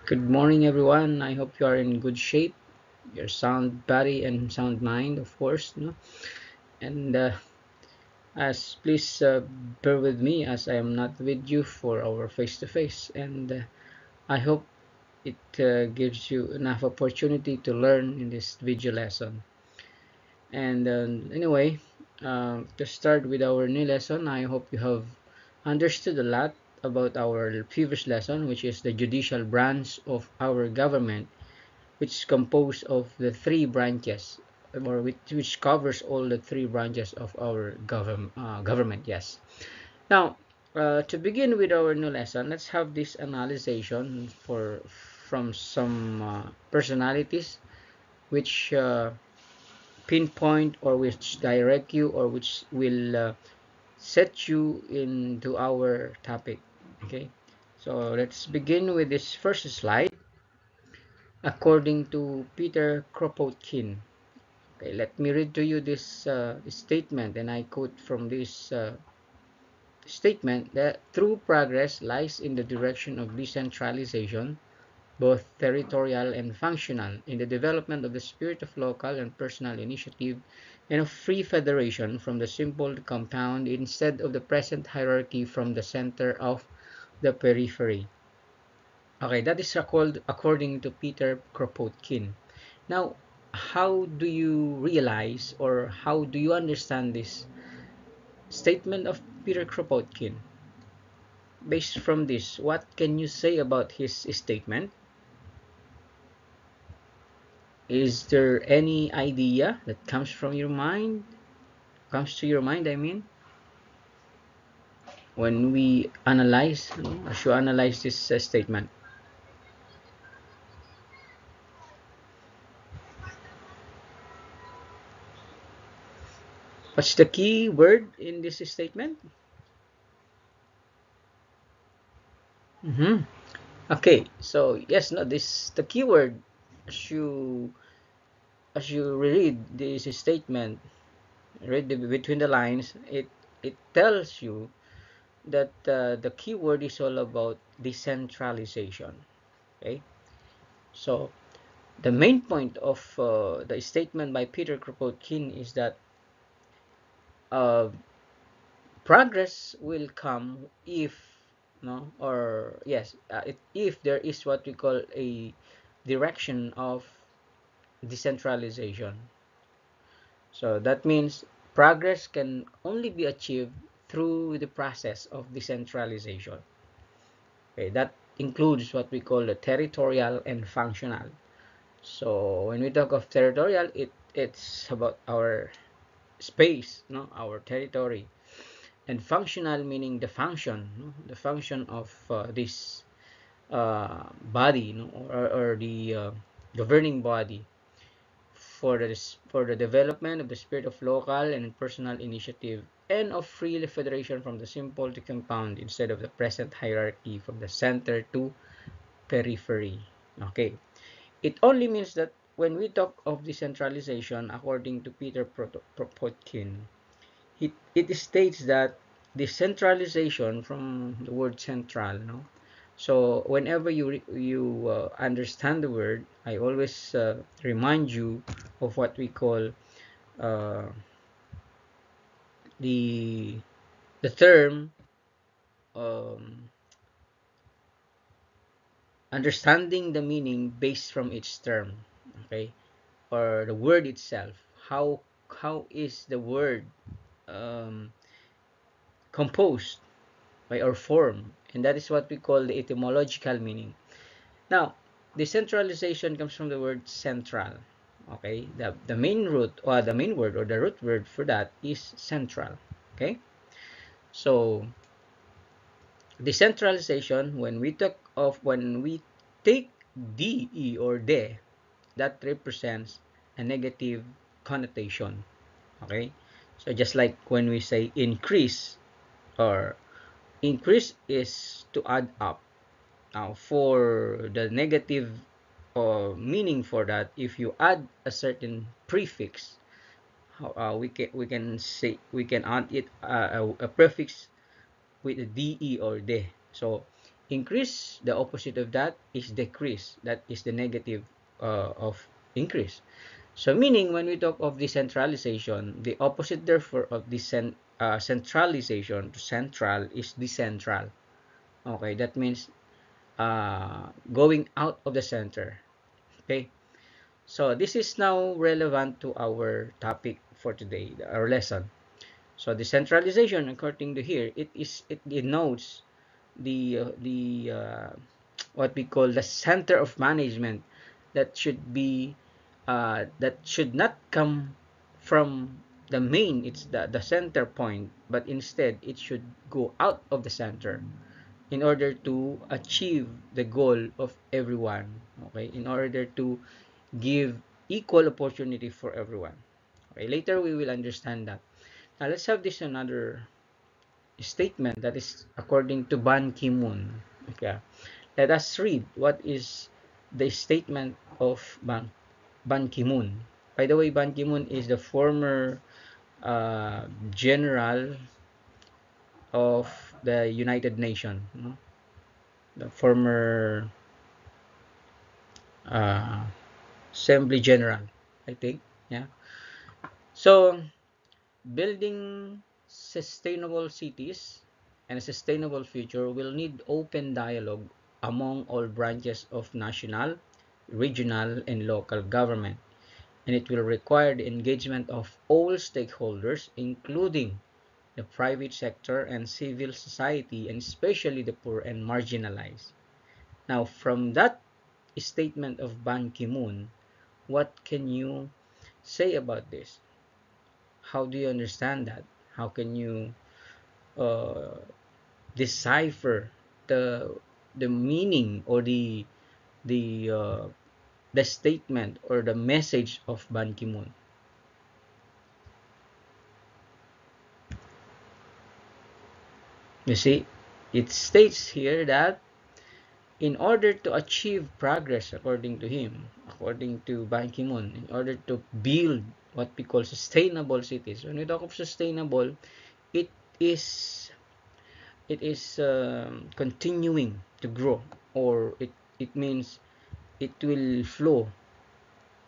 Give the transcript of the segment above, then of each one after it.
Good morning, everyone. I hope you are in good shape, your sound body and sound mind, of course. No? And as please bear with me as I am not with you for our face-to-face. And I hope it gives you enough opportunity to learn in this video lesson. And anyway, to start with our new lesson, I hope you have understood a lot about our previous lesson, which is the judicial branch of our government, which is composed of the three branches, or which covers all the three branches of our government. Yes. Now, to begin with our new lesson, let's have this analysis for from some personalities which pinpoint or which direct you or which will set you into our topic. Okay. So let's begin with this first slide. According to Peter Kropotkin. Okay, let me read to you this statement, and I quote from this statement that true progress lies in the direction of decentralization, both territorial and functional, in the development of the spirit of local and personal initiative, and of free federation from the simple to compound instead of the present hierarchy from the center of the periphery. Okay, that is called according to Peter Kropotkin. Now, how do you realize or how do you understand this statement of Peter Kropotkin? Based from this, what can you say about his statement? Is there any idea that comes from your mind? Comes to your mind, I mean, when we analyze, or should analyze this statement? What's the key word in this statement? Mm-hmm. Okay, so yes, no, this the keyword as you read this statement, read between the lines, it tells you that the keyword is all about decentralization. Okay, so the main point of the statement by Peter Kropotkin is that uh, progress will come if no or yes if there is what we call a direction of decentralization. So that means progress can only be achieved through the process of decentralization. Okay, that includes what we call the territorial and functional. So when we talk of territorial, it's about our space, no, our territory, and functional meaning the function, no? The function of this body, no? or the governing body for the development of the spirit of local and personal initiative and of free federation from the simple to compound instead of the present hierarchy from the center to periphery. Okay. It only means that when we talk of decentralization, according to Peter Kropotkin, it states that decentralization from the word central, no? So whenever you understand the word, I always remind you of what we call uh, the the term um, understanding the meaning based from its term, okay, or the word itself. How is the word um, composed by or form, and that is what we call the etymological meaning. Now, decentralization comes from the word central. Okay, the main root or the main word or the root word for that is central. Okay, so decentralization, when we take de or de, that represents a negative connotation. Okay, so just like when we say increase, or increase is to add up. Now, for the negative meaning for that, if you add a certain prefix, we can say we can add it a prefix with a de or de. So Increase, the opposite of that is decrease. That is the negative of increase. So meaning when we talk of decentralization, the opposite therefore of centralization to central is decentral. Okay, that means going out of the center. Okay, so this is now relevant to our topic for today, our lesson. So decentralization, according to here, it denotes the what we call the center of management that should not come from the main, it's the center point, but instead it should go out of the center in order to achieve the goal of everyone. Okay, in order to give equal opportunity for everyone. Okay, later we will understand that. Now let's have this another statement that is according to Ban Ki-moon. Okay, let us read what is the statement of Ban Ki-moon. By the way, Ban Ki-moon is the former general of the United Nations, no? The former uh, Assembly General, I think. Yeah. So, building sustainable cities and a sustainable future will need open dialogue among all branches of national, regional, and local government, and it will require the engagement of all stakeholders, including the private sector and civil society, and especially the poor and marginalized. Now, from that statement of Ban Ki-moon, what can you say about this? How do you understand that? How can you uh, decipher the meaning or the uh, the statement or the message of Ban Ki-moon? You see, it states here that in order to achieve progress, according to him, according to Ban Ki-moon, in order to build what we call sustainable cities. When we talk of sustainable, it is continuing to grow, or it means it will flow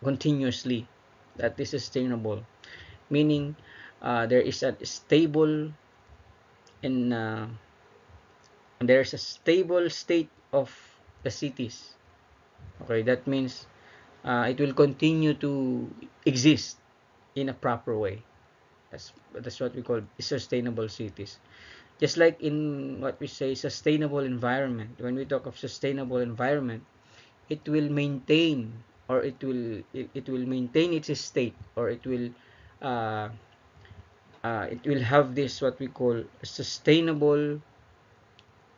continuously. That is sustainable, meaning there is a stable and there's a stable state of the cities. Okay, that means it will continue to exist in a proper way. That's what we call sustainable cities. Just like in what we say sustainable environment. When we talk of sustainable environment, it will maintain, or it will maintain its state, or uh, it will have this what we call sustainable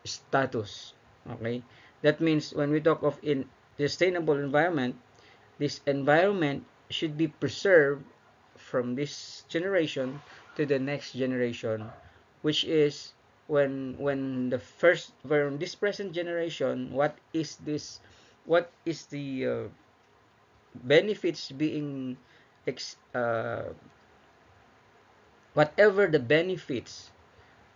status. Okay, that means when we talk of in sustainable environment, this environment should be preserved from this generation to the next generation, which is when this present generation, what is the benefits being ex, whatever the benefits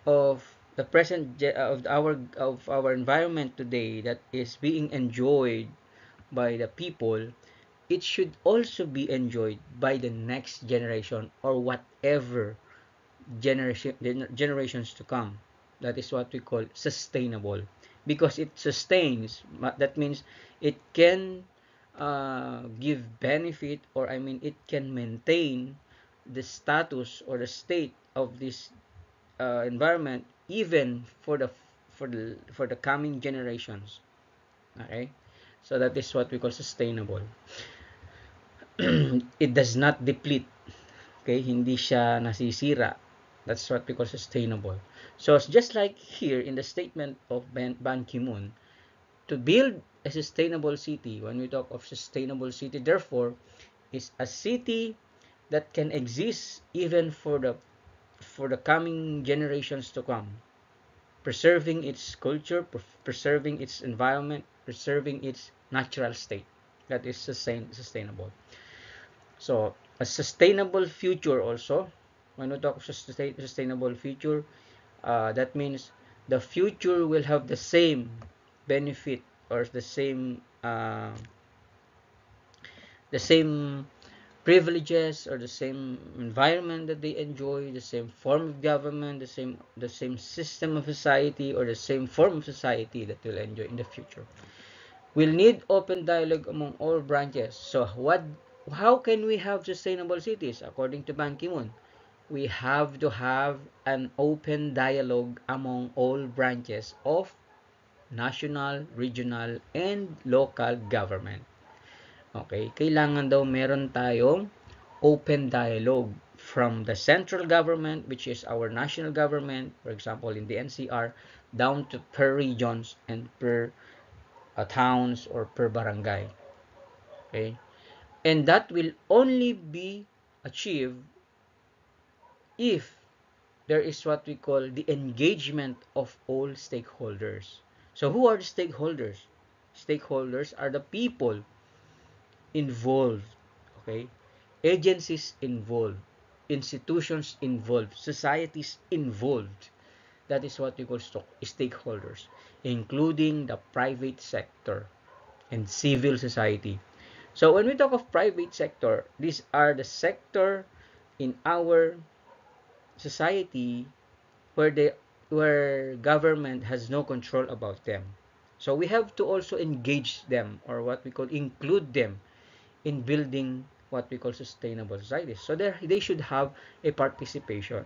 of the present of our environment today that is being enjoyed by the people, it should also be enjoyed by the next generation, or whatever generations to come. That is what we call sustainable, because it sustains. That means it can give benefit, or I mean it can maintain the status or the state of this environment even for the coming generations. Okay, so that is what we call sustainable. It does not deplete. Okay, hindi siya nasisira. That's what we call sustainable. So it's just like here in the statement of Ban Ki-moon, to build a sustainable city, when we talk of sustainable city, therefore, is a city that can exist even for the coming generations to come, preserving its culture, preserving its environment, preserving its natural state. That is sustainable. So, a sustainable future also, when we talk of sustainable future, that means the future will have the same. benefit or the same privileges or the same environment that they enjoy, the same form of government, the same system of society, or the same form of society that they'll enjoy in the future. We'll need open dialogue among all branches. So how can we have sustainable cities? According to Ban Ki-moon, we have to have an open dialogue among all branches of national, regional, and local government. Okay, kailangan daw meron tayong open dialogue from the central government, which is our national government, for example in the NCR, down to per regions and per towns or per barangay. Okay, and that will only be achieved if there is what we call the engagement of all stakeholders. So who are the stakeholders? Stakeholders are the people involved, okay? Agencies involved, institutions involved, societies involved. That is what we call stakeholders, including the private sector and civil society. So when we talk of private sector, these are the sector in our society where government has no control about them. So we have to also engage them, or what we call include them in building what we call sustainable societies. So they should have a participation.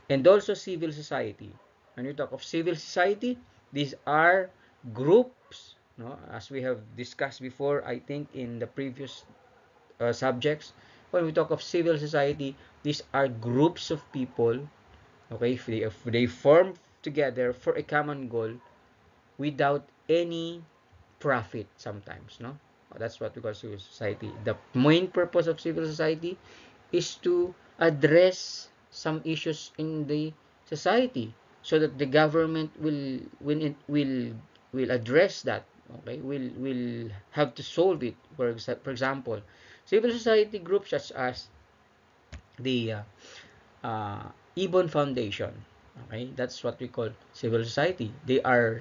And also civil society. When we talk of civil society, these are groups, no, as we have discussed before, I think in the previous subjects. When we talk of civil society, these are groups of people, okay, if they form together for a common goal without any profit sometimes, no? That's what we call civil society. The main purpose of civil society is to address some issues in the society so that the government will address that, okay, will have to solve it. For example, civil society groups such as the Ibon Foundation. Okay, that's what we call civil society. They are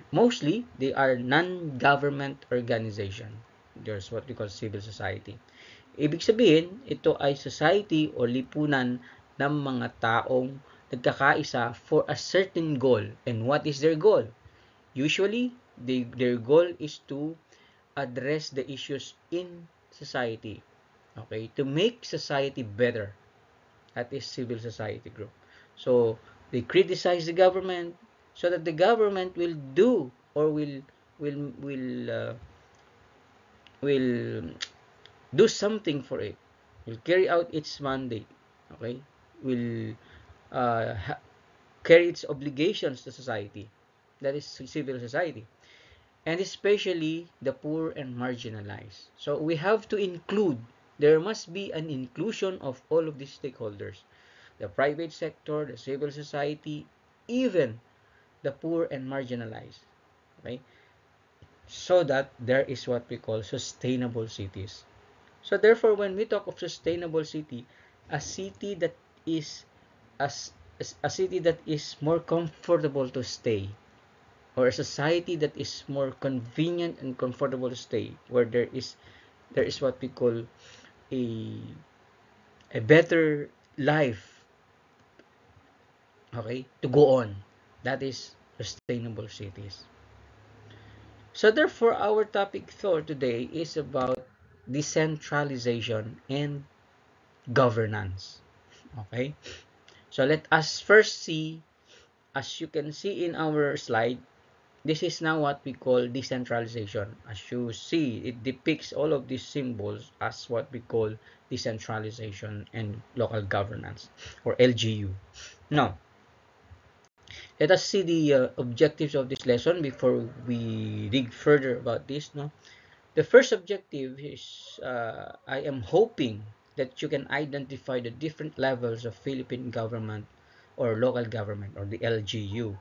non-government organization. There's what we call civil society. Ibig sabihin, ito ay society o lipunan ng mga taong nagkakaisa for a certain goal. And what is their goal? Usually, their goal is to address the issues in society. Okay, to make society better. That is civil society group. So they criticize the government so that the government will do or will will uh, will do something for it. Will carry out its mandate. Okay, will carry its obligations to society. That is civil society, and especially the poor and marginalized. So we have to include. There must be an inclusion of all of these stakeholders, the private sector, the civil society, even the poor and marginalized. Okay? So that there is what we call sustainable cities. So therefore, when we talk of sustainable city, a city that is as a city that is more comfortable to stay, or a society that is more convenient and comfortable to stay, where there is what we call a a better life, okay, to go on. That is sustainable cities. So therefore, our topic for today is about decentralization and governance. Okay? So let us first see, as you can see in our slide, this is now what we call decentralization. As you see, it depicts all of these symbols as what we call decentralization and local governance, or LGU. Now, let us see the objectives of this lesson before we dig further about this. No, the first objective is I am hoping that you can identify the different levels of Philippine government or local government, or the LGU.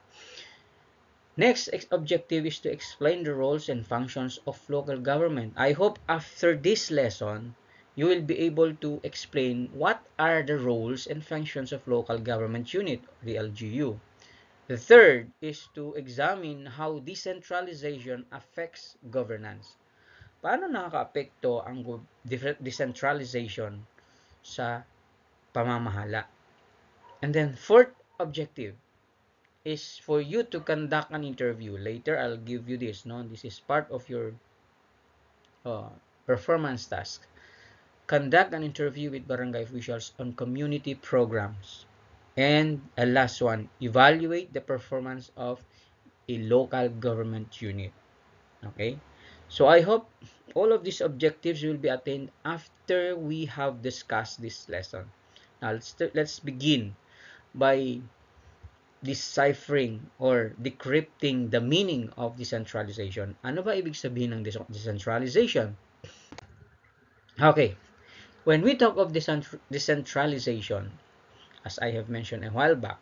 Next objective is to explain the roles and functions of local government. I hope after this lesson, you will be able to explain what are the roles and functions of local government unit, the LGU. The third is to examine how decentralization affects governance. Paano nakakaapekto ang decentralization sa pamamahala? And then fourth objective is for you to conduct an interview. Later, I'll give you this. No, this is part of your uh, performance task. Conduct an interview with barangay officials on community programs. And a last one, evaluate the performance of a local government unit. Okay? So I hope all of these objectives will be attained after we have discussed this lesson. Now let's begin by deciphering or decrypting the meaning of decentralization. Ano ba ibig sabihin ng decentralization? Okay, when we talk of decentralization, as I have mentioned a while back,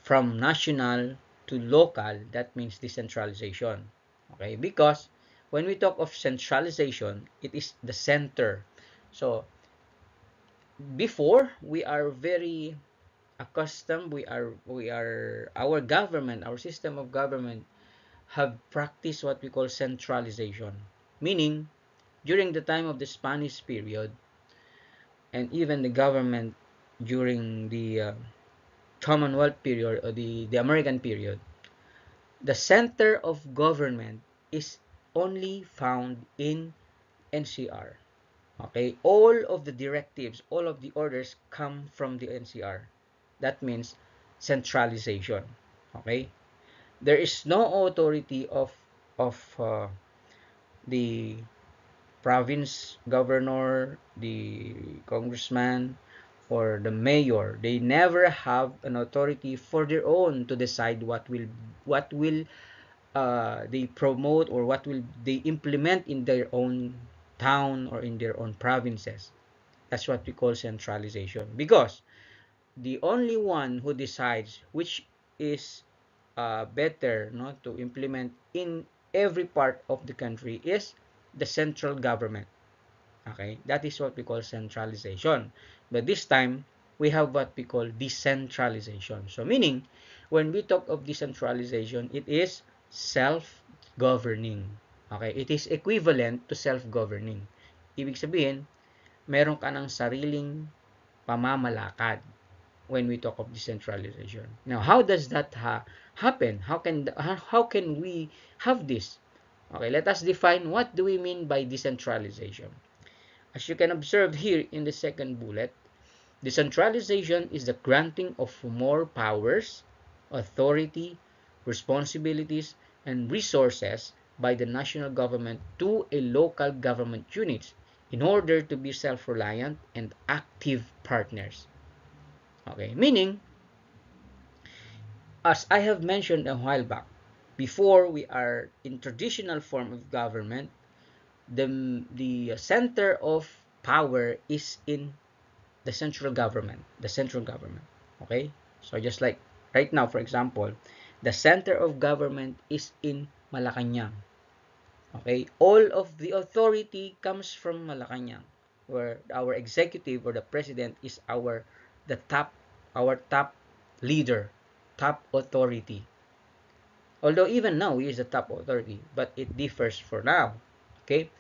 from national to local, that means decentralization. Okay, because when we talk of centralization, it is the center. So before, we are very accustomed, we are our government, our system of government have practiced what we call centralization, meaning during the time of the Spanish period and even the government during the Commonwealth period or the American period, the center of government is only found in NCR. Okay, all of the directives, all of the orders come from the NCR. That means centralization. Okay, there is no authority of the province governor, the congressman, or the mayor. They never have an authority for their own to decide what will they promote or what will they implement in their own town or in their own provinces. That's what we call centralization, because the only one who decides which is better, no, to implement in every part of the country is the central government. Okay, that is what we call centralization. But this time, we have what we call decentralization. So meaning, when we talk of decentralization, it is self-governing. Okay, it is equivalent to self-governing. Ibig sabihin, meron ka ng sariling pamamalakad when we talk of decentralization. Now, how does that happen? How can we have this? Okay, let us define what do we mean by decentralization. As you can observe here in the second bullet, decentralization is the granting of more powers, authority, responsibilities, and resources by the national government to a local government units in order to be self-reliant and active partners. Okay, meaning, as I have mentioned a while back, before we are in traditional form of government, the center of power is in the central government. Okay, so just like right now, for example, the center of government is in Malacanang. Okay, all of the authority comes from Malacanang, where our executive or the president is our top leader, top authority. Although even now he is the top authority, but it differs for now. Okay,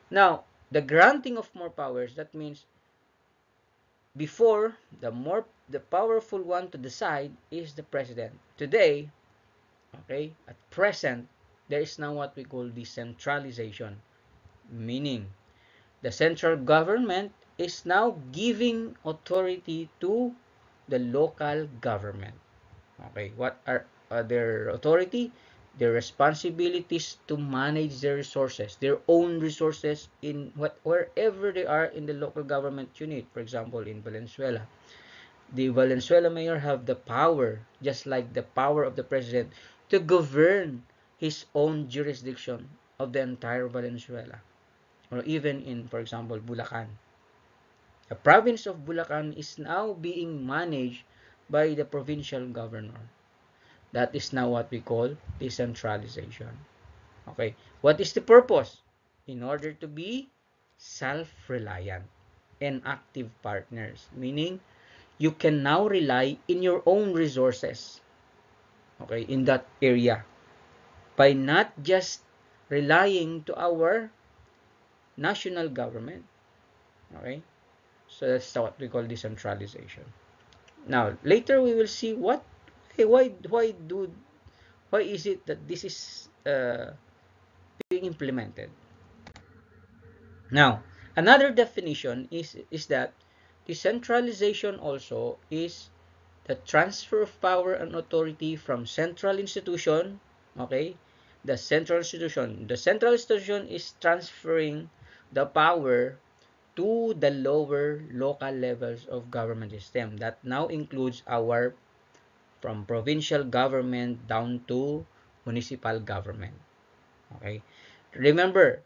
now the granting of more powers, that means before, the powerful one to decide is the president. Today, okay, at present, there is now what we call decentralization, meaning the central government is now giving authority to the local government. Okay, what are their authority? Their responsibilities to manage their resources, their own resources in wherever they are in the local government unit. For example, in Valenzuela, the Valenzuela mayor have the power, just like the power of the president, to govern his own jurisdiction of the entire Valenzuela. Or even in, for example, Bulacan. The province of Bulacan is now being managed by the provincial governor. That is now what we call decentralization. Okay, what is the purpose? In order to be self-reliant and active partners, meaning you can now rely in your own resources, okay, in that area, by not just relying to our national government, okay. So that's what we call decentralization. Now later we will see what, hey, why is it that this is being implemented. Now another definition is that decentralization also is the transfer of power and authority from central institution, okay. The central institution is transferring the power to the lower local levels of government system. That now includes our from provincial government down to municipal government. Okay? Remember,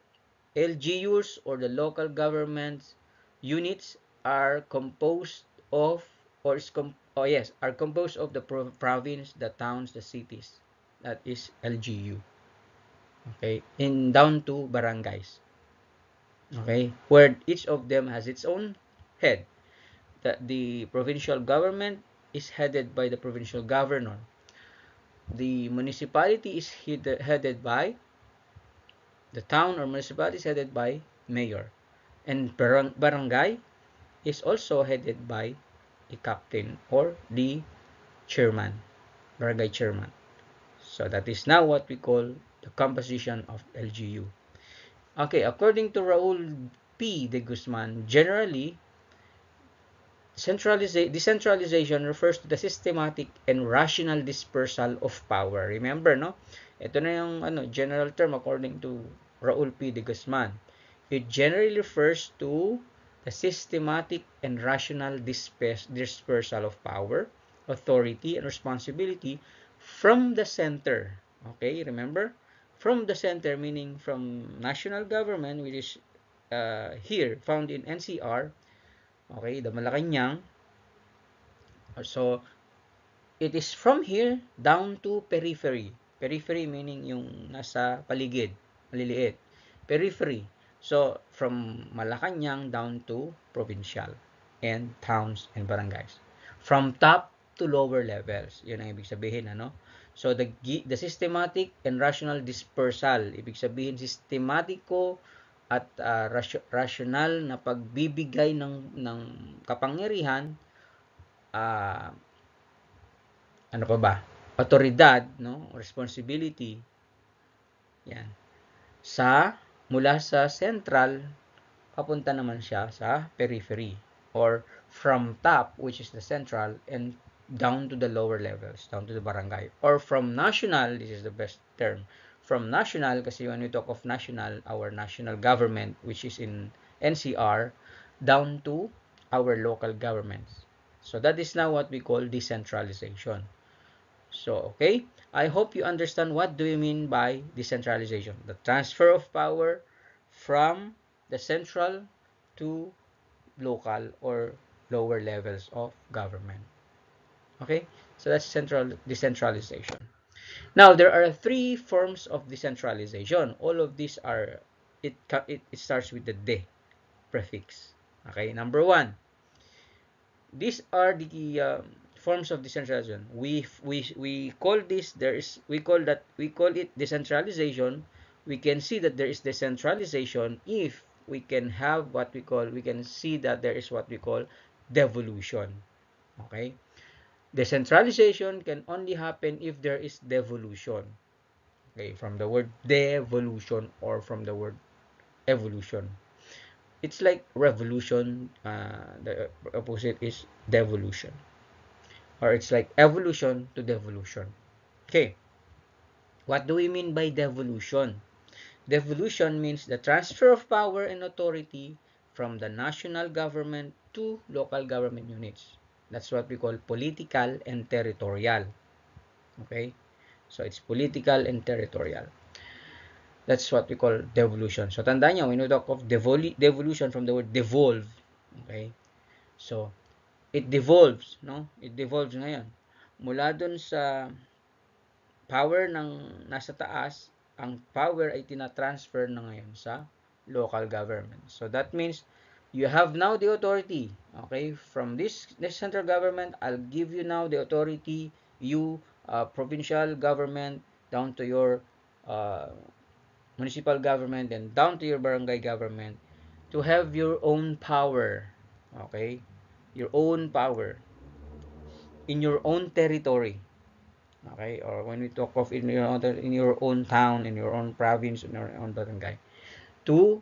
LGUs or the local government units are composed of are composed of the province, the towns, the cities. That is LGU. Okay? In down to barangays. Okay? Where each of them has its own head. The provincial government is headed by the provincial governor. The municipality is headed by the town or municipality is headed by mayor, and barangay is also headed by the captain or the chairman, barangay chairman. So that is now what we call the composition of LGU. Okay, according to Raul P. de Guzman, generally decentralization refers to the systematic and rational dispersal of power. Remember, no? Ito na yung general term according to Raul P. de Guzman. It generally refers to the systematic and rational dispersal of power, authority, and responsibility from the center. Okay, remember? From the center, meaning from national government, which is here, found in NCR, okay, the Malacanang. So, it is from here down to periphery. Periphery meaning yung nasa paligid, maliliit. Periphery. So, from Malacanang down to provincial and towns and barangays. From top to lower levels. Yun ang ibig sabihin, ano? So, the systematic and rational dispersal. Ibig sabihin, sistematiko at rational na pagbibigay ng kapangyarihan, ano pa ba? Otoridad, no? Responsibility. Yan. Mula sa central, papunta naman siya sa periphery or from top, which is the central, and down to the lower levels, down to the barangay. Or from national, this is the best term. From national, kasi when we talk of national, our national government, which is in NCR, down to our local governments. So that is now what we call decentralization. So, okay, I hope you understand what do we mean by decentralization. The transfer of power from the central to local or lower levels of government. Okay, so that's central decentralization. Now, there are three forms of decentralization. All of these are, it starts with the de prefix. Okay, number one, these are the forms of decentralization. We call this we call it decentralization. We can see that there is decentralization if we can have what we can see that there is what we call devolution. Okay, decentralization can only happen if there is devolution. Okay, from the word devolution or from the word evolution. It's like revolution. The opposite is devolution. Or it's like evolution to devolution. Okay, what do we mean by devolution? Devolution means the transfer of power and authority from the national government to local government units. That's what we call political and territorial. Okay, so it's political and territorial. That's what we call devolution. So tandaan nyo, when we talk of devolution from the word devolve, okay, so it devolves, no? It devolves ngayon. Mula dun sa power ng nasa taas, ang power ay tinatransfer na ngayon sa local government. So that means You have now the authority, okay, from this central government. I'll give you now the authority, you provincial government, down to your uh, municipal government, and down to your barangay government, to have your own power, okay, your own power in your own territory, okay, or when we talk of in your own town, in your own province, in your own barangay, to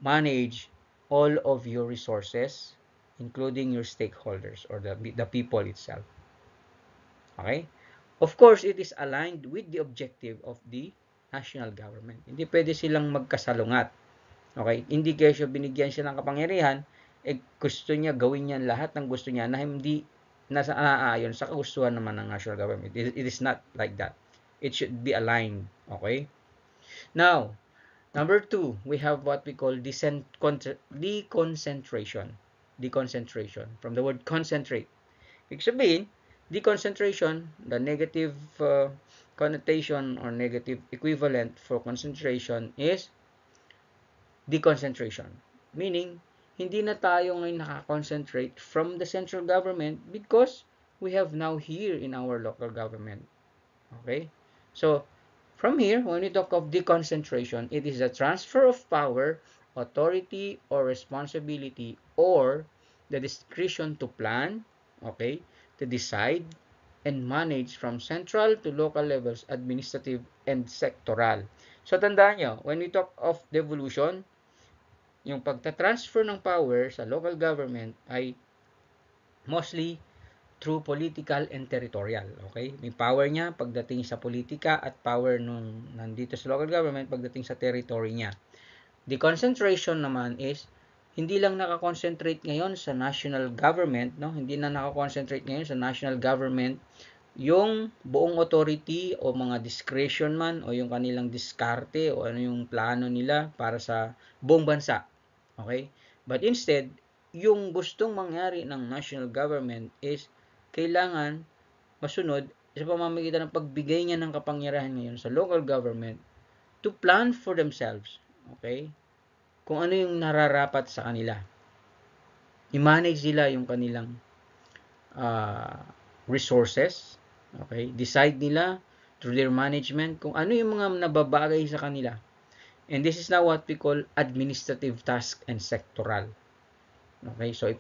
manage all of your resources, including your stakeholders or the people itself. Okay? Of course, it is aligned with the objective of the national government. Hindi pwede silang magkasalungat. Okay? Hindi kesyo binigyan siya ng kapangyarihan, gusto niya gawin niya lahat ng gusto niya na hindi nasa naaayon sa kagustuhan naman ng national government. It is not like that. It should be aligned. Okay? Now, number two, we have what we call deconcentration. Deconcentration. From the word concentrate. Ibig sabihin, deconcentration, the negative connotation or negative equivalent for concentration is deconcentration. Meaning, hindi na tayo ngayon nakakoncentrate from the central government because we have now here in our local government. Okay? So, from here, when we talk of deconcentration, it is a transfer of power, authority, or responsibility, or the discretion to plan, okay, to decide, and manage from central to local levels, administrative and sectoral. So, tandaan nyo, when we talk of devolution, yung pagta-transfer ng power sa local government ay mostly through political and territorial. Okay? May power niya pagdating sa politika at power nung nandito sa local government pagdating sa territory niya. The concentration naman is hindi lang nakakonsentrate ngayon sa national government, no? Hindi na nakakonsentrate ngayon sa national government yung buong authority o mga discretion man o yung kanilang diskarte o ano yung plano nila para sa buong bansa. Okay? But instead, yung gustong mangyari ng national government is kailangan masunod sa pamamagitan ng pagbigay niya ng kapangyarihan ngayon sa local government to plan for themselves. Okay? Kung ano yung nararapat sa kanila. I-manage nila yung kanilang resources. Okay? Decide nila through their management kung ano yung mga nababagay sa kanila. And this is now what we call administrative task and sectoral. Okay? So,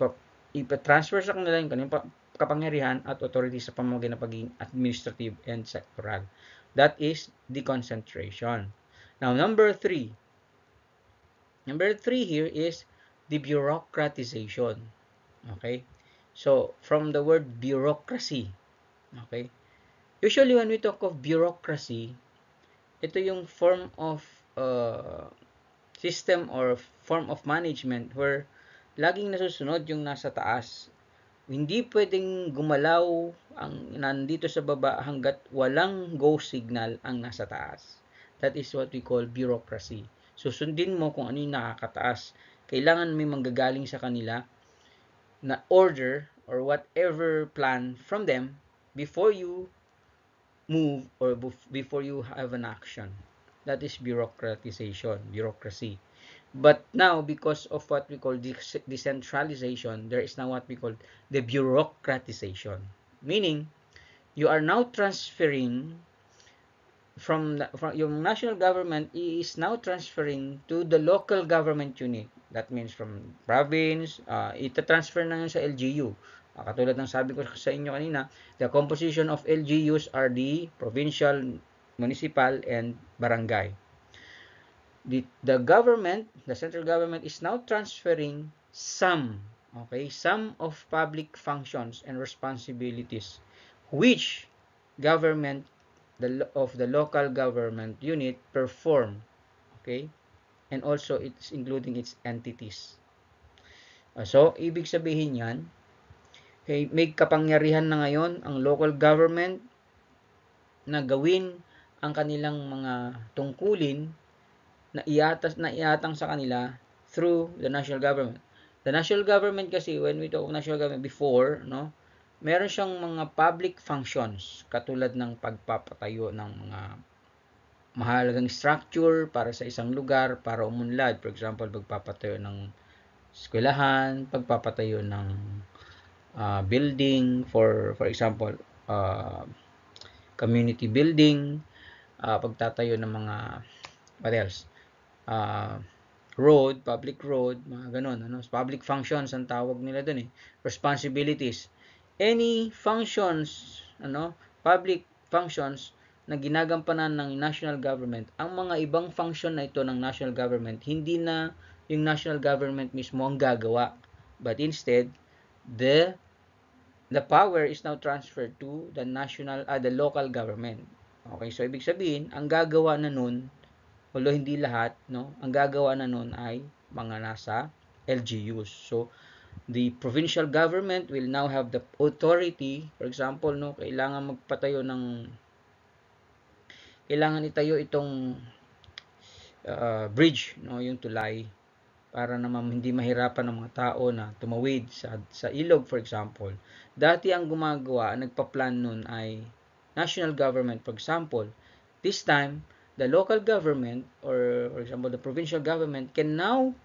ipa-transfer sa kanila yung kanilang kapangyarihan at authority sa pamamagitan ng pagiging administrative and sectoral. That is deconcentration. Now, number three. Number three here is the bureaucratization. Okay? So, from the word bureaucracy. Okay? Usually, when we talk of bureaucracy, ito yung form of system or form of management where laging nasusunod yung nasa taas. Hindi pwedeng gumalaw ang nandito sa baba hanggat walang go signal ang nasa taas. That is what we call bureaucracy. Susundin mo kung ano yung nakakataas. Kailangan may manggagaling sa kanila na order or whatever plan from them before you move or before you have an action. That is bureaucratization, bureaucracy. But now, because of what we call decentralization, there is now what we call the bureaucratization. Meaning, you are now transferring from yung national government is now transferring to the local government unit. That means from province, ita-transfer na yun sa LGU. Katulad ng sabi ko sa inyo kanina, the composition of LGUs are the provincial, municipal, and barangay. The government, the central government is now transferring some of public functions and responsibilities which government of the local government unit perform, okay, and also it's including its entities. So ibig sabihin yan, may kapangyarihan na ngayon ang local government na gawin ang kanilang mga tungkulin na iatang sa kanila through the national government. The national government kasi, when we talk of national government before, no, meron siyang mga public functions katulad ng pagpapatayo ng mga mahalagang structure para sa isang lugar para umunlad. For example, pagpapatayo ng eskwelahan, pagpapatayo ng building, for example, community building, pagtatayo ng mga, what else, road, public road, mga ganun, public functions ang tawag nila dun responsibilities, any functions, public functions na ginagampanan ng national government. Ang mga ibang function na ito ng national government, hindi na yung national government mismo ang gagawa, but instead the power is now transferred to the local government. Okay, so ibig sabihin, ang gagawa na nun, although hindi lahat, ang gagawa na nun ay mga nasa LGUs. So the provincial government will now have the authority. For example, kailangan itayo itong bridge, yung tulay, para naman hindi mahirapan ng mga tao na tumawid sa ilog, for example. Dati ang gumagawa, nagpa-plan nun ay national government, for example. This time, the local government, or for example, the provincial government can now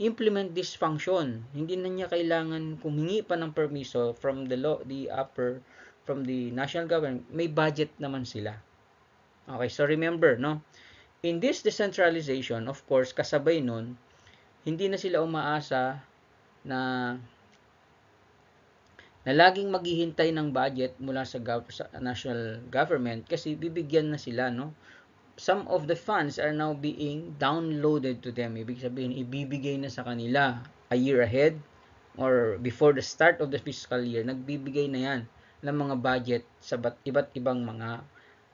implement this function. Hindi na niya kailangan humingi pa ng permiso from from the national government. May budget naman sila. Okay, so remember, in this decentralization, of course, kasabay nun, hindi na sila umaasa na laging maghihintay ng budget mula sa national government, kasi bibigyan na sila, some of the funds are now being downloaded to them. Ibig sabihin, ibibigay na sa kanila a year ahead or before the start of the fiscal year. Nagbibigay na yan ng mga budget sa iba't ibang mga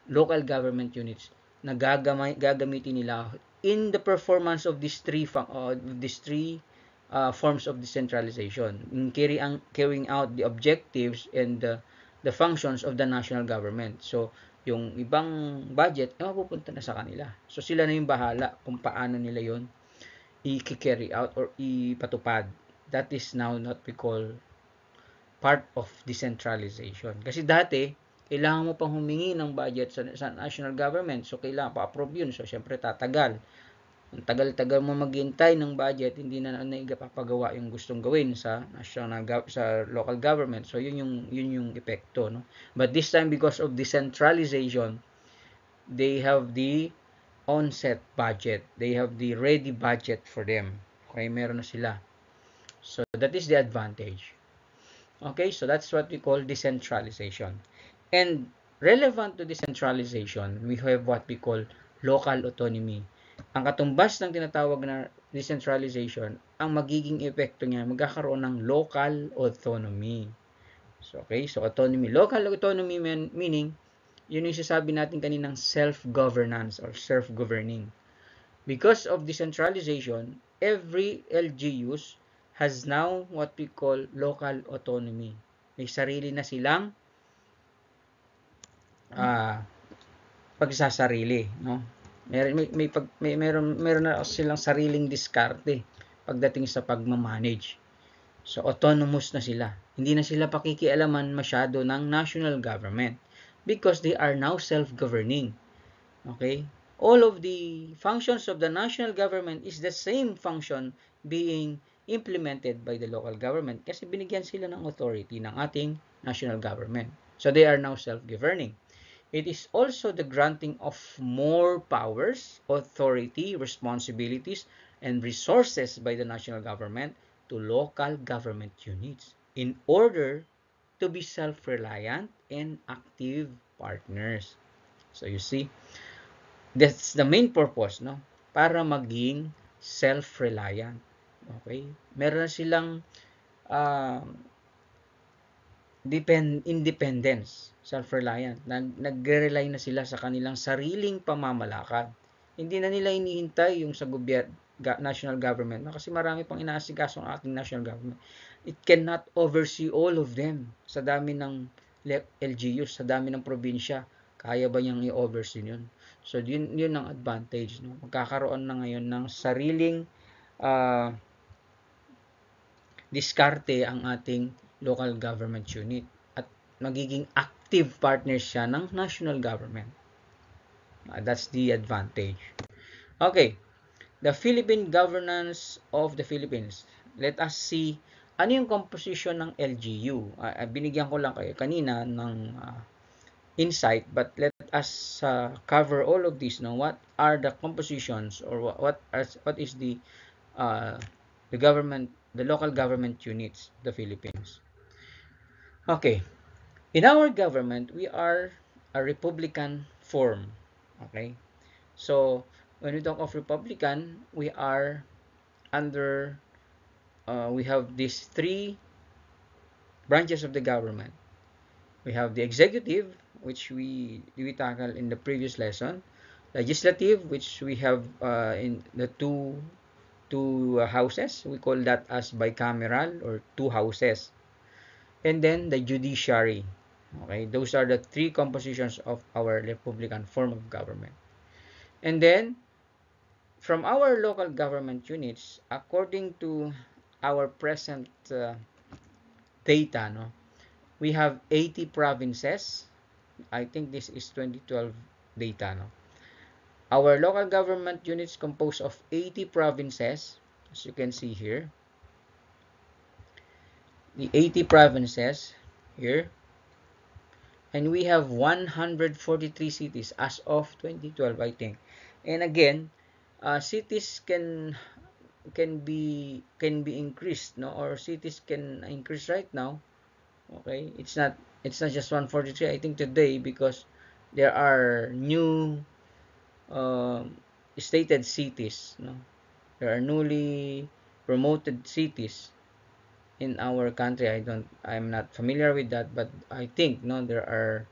local government units na gagamitin nila in the performance of these three forms of decentralization, in carrying out the objectives and the functions of the national government. So yung ibang budget, mapupunta na sa kanila. So sila na yung bahala kung paano nila yon i-carry out or ipatupad. That is now what we call part of decentralization. Kasi dati, kailangan mo pang humingi ng budget sa national government. So kailangan pa-approve yun. So syempre tatagal. Ang tagal-tagal mo maghintay ng budget, hindi na papagawa yung gustong gawin sa local government. So yun yung epekto, But this time, because of decentralization, they have the onset budget. They have the ready budget for them. Okay, meron na sila. So that is the advantage. Okay, so that's what we call decentralization. And relevant to decentralization, we have what we call local autonomy. Ang katumbas ng tinatawag na decentralization, ang magiging epekto niya, magkakaroon ng local autonomy. So, okay, so autonomy. Local autonomy meaning, yun yung sasabi natin kaninang self-governance or self-governing. Because of decentralization, every LGUs has now what we call local autonomy. May sarili na silang pagsasarili, meron na silang sariling diskarte pagdating sa pagmamanage. So autonomous na sila. Hindi na sila pakikialaman masyado ng national government because they are now self-governing. Okay? All of the functions of the national government is the same function being implemented by the local government kasi binigyan sila ng authority ng ating national government. So they are now self-governing. It is also the granting of more powers, authority, responsibilities, and resources by the national government to local government units in order to be self-reliant and active partners. So you see, that's the main purpose, para maging self-reliant. Okay? Meron na silang independence, self-reliant. Nagre-rely na sila sa kanilang sariling pamamalakad. Hindi na nila hinihintay yung sa national government kasi marami pang inaasikaso ang ating national government. It cannot oversee all of them. Sa dami ng LGUs, sa dami ng probinsya, kaya ba niyang i-oversee yun? So yun ang advantage. Magkakaroon na ngayon ng sariling diskarte ang ating local government unit at magiging active partner siya ng national government. That's the advantage. Okay, the Philippine governance of the Philippines. let us see ano yung composition ng LGU. Binigyan ko lang kayo kanina ng insight, but let us cover all of this. No? What are the compositions, or what is the local government units of the Philippines? Okay, in our government, we are a Republican form. Okay, so when we talk of Republican, we are under we have these three branches of the government. We have the executive, which we tackled in the previous lesson. Legislative, which we have in the two houses. We call that as bicameral, or two houses. And then the judiciary. Okay, those are the three compositions of our Republican form of government. And then from our local government units, according to our present data, no, we have 80 provinces. I think this is 2012 data, no. Our local government units composed of 80 provinces, as you can see here. The 80 provinces here. And we have 143 cities as of 2012, I think. And again, cities can be increased, no, or cities can increase right now. Okay, it's not just 143, I think, today, because there are new stated cities, no, there are newly promoted cities in our country. I'm not familiar with that, but I think, no, there are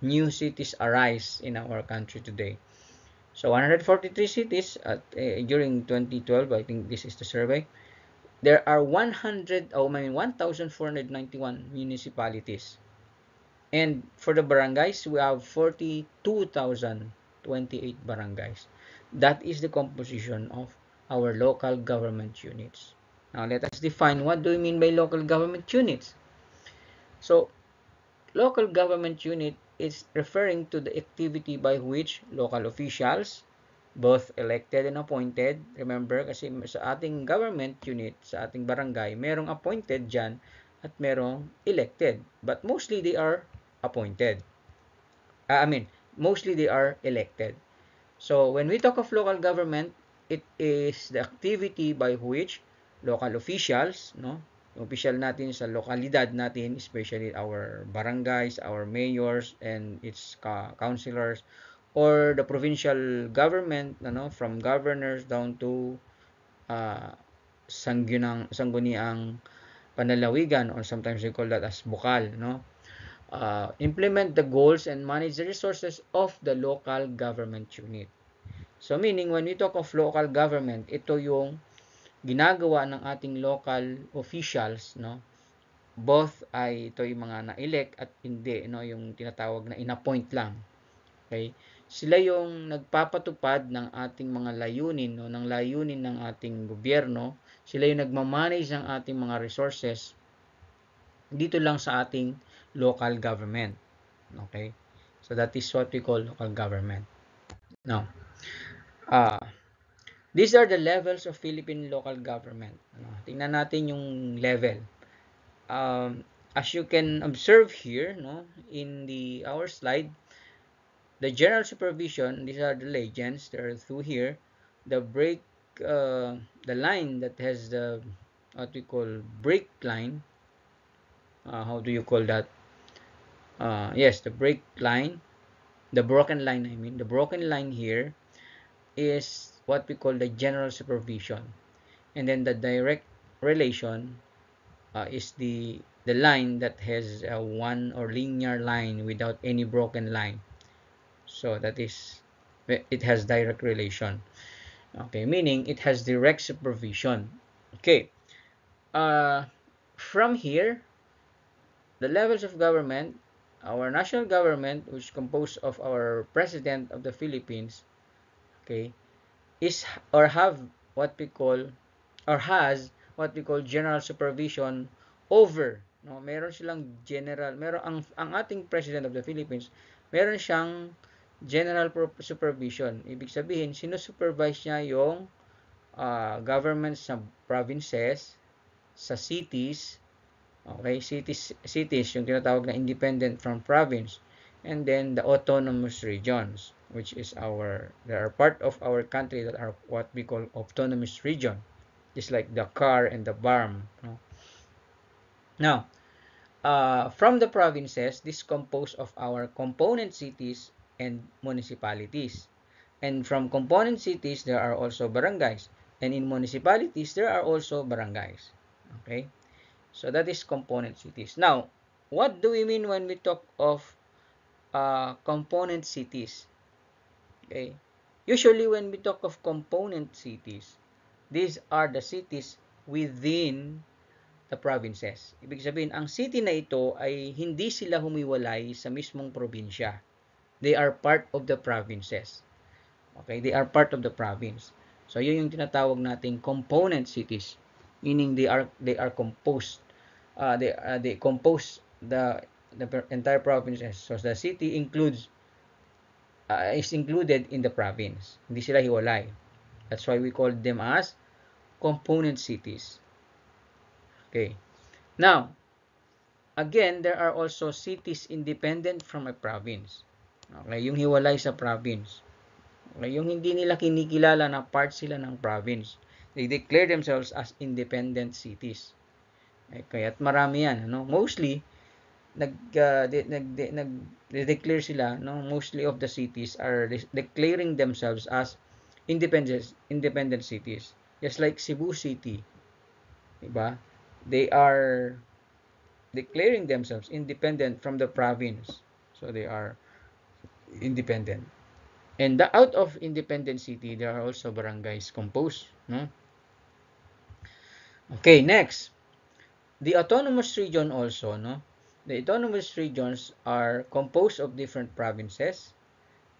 new cities arise in our country today. So 143 cities during 2012, I think this is the survey. There are 1,491 municipalities. And for the barangays, we have 42,028 barangays. That is the composition of our local government units. Now let us define what do we mean by local government units. So local government unit is referring to the activity by which local officials, both elected and appointed. Remember, kasi sa ating government unit, sa ating barangay, merong appointed dyan at merong elected. But mostly they are appointed. Mostly they are elected. So when we talk of local government, it is the activity by which local officials, no, yung official natin sa lokalidad natin, especially our barangays, our mayors, and its councilors, or the provincial government, ano, from governors down to sangguniang panlalawigan, or sometimes we call that as bukal, no, implement the goals and manage the resources of the local government unit. So meaning, when we talk of local government, ito yung ginagawa ng ating local officials, no? Both ay ito yung mga na-elect at hindi, no, yung tinatawag na in-appoint lang. Okay? Sila yung nagpapatupad ng ating mga layunin, no, ng layunin ng ating gobyerno. Sila yung nagmamanage ng ating mga resources dito lang sa ating local government. Okay? So that is what we call local government. Now, these are the levels of Philippine local government. Tingnan natin yung level. As you can observe here, no, in our slide, the general supervision, these are the legends, there are two here. The line that has the, what we call, break line. How do you call that? Yes, the break line. The broken line, the broken line here is what we call the general supervision. And then the direct relation is the line that has one or linear line without any broken line. So that is, it has direct relation. Okay, meaning it has direct supervision. Okay, from here, the levels of government, our national government, which is composed of our President of the Philippines, okay, is or have what we call, or has what we call general supervision over, no, meron silang general, meron ang ating President of the Philippines, meron siyang general supervision. Ibig sabihin, sinusupervise niya yung governments sa provinces, sa cities. Okay, cities yung tinatawag na independent from province, and then the autonomous regions, which is there are part of our country that are what we call autonomous region, just like the Dakar and the Barm. No? Now, from the provinces, this compose of our component cities and municipalities. And from component cities, there are also barangays. And in municipalities, there are also barangays. Okay? So that is component cities. Now, what do we mean when we talk of component cities? Okay? Usually, when we talk of component cities, these are the cities within the provinces. Ibig sabihin, ang city na ito ay hindi sila humiwalay sa mismong probinsya. They are part of the provinces. Okay? They are part of the province. So, yun yung tinatawag nating component cities. Meaning they are composed. They compose the entire provinces. So, the city is included in the province. Hindi sila hiwalay. That's why we call them as component cities. Okay. Now, again, there are also cities independent from a province. Okay, yung hiwalay sa province. Okay, yung hindi nila kinikilala na part sila ng province. They declare themselves as independent cities. Okay, kaya't marami yan. No? Mostly, nag-declare sila, no? Mostly of the cities are declaring themselves as independent cities. Just like Cebu City. Diba? They are declaring themselves independent from the province. So they are independent. And out of independent city, there are also barangays composed. No? Okay, next. The autonomous region also, no? The autonomous regions are composed of different provinces.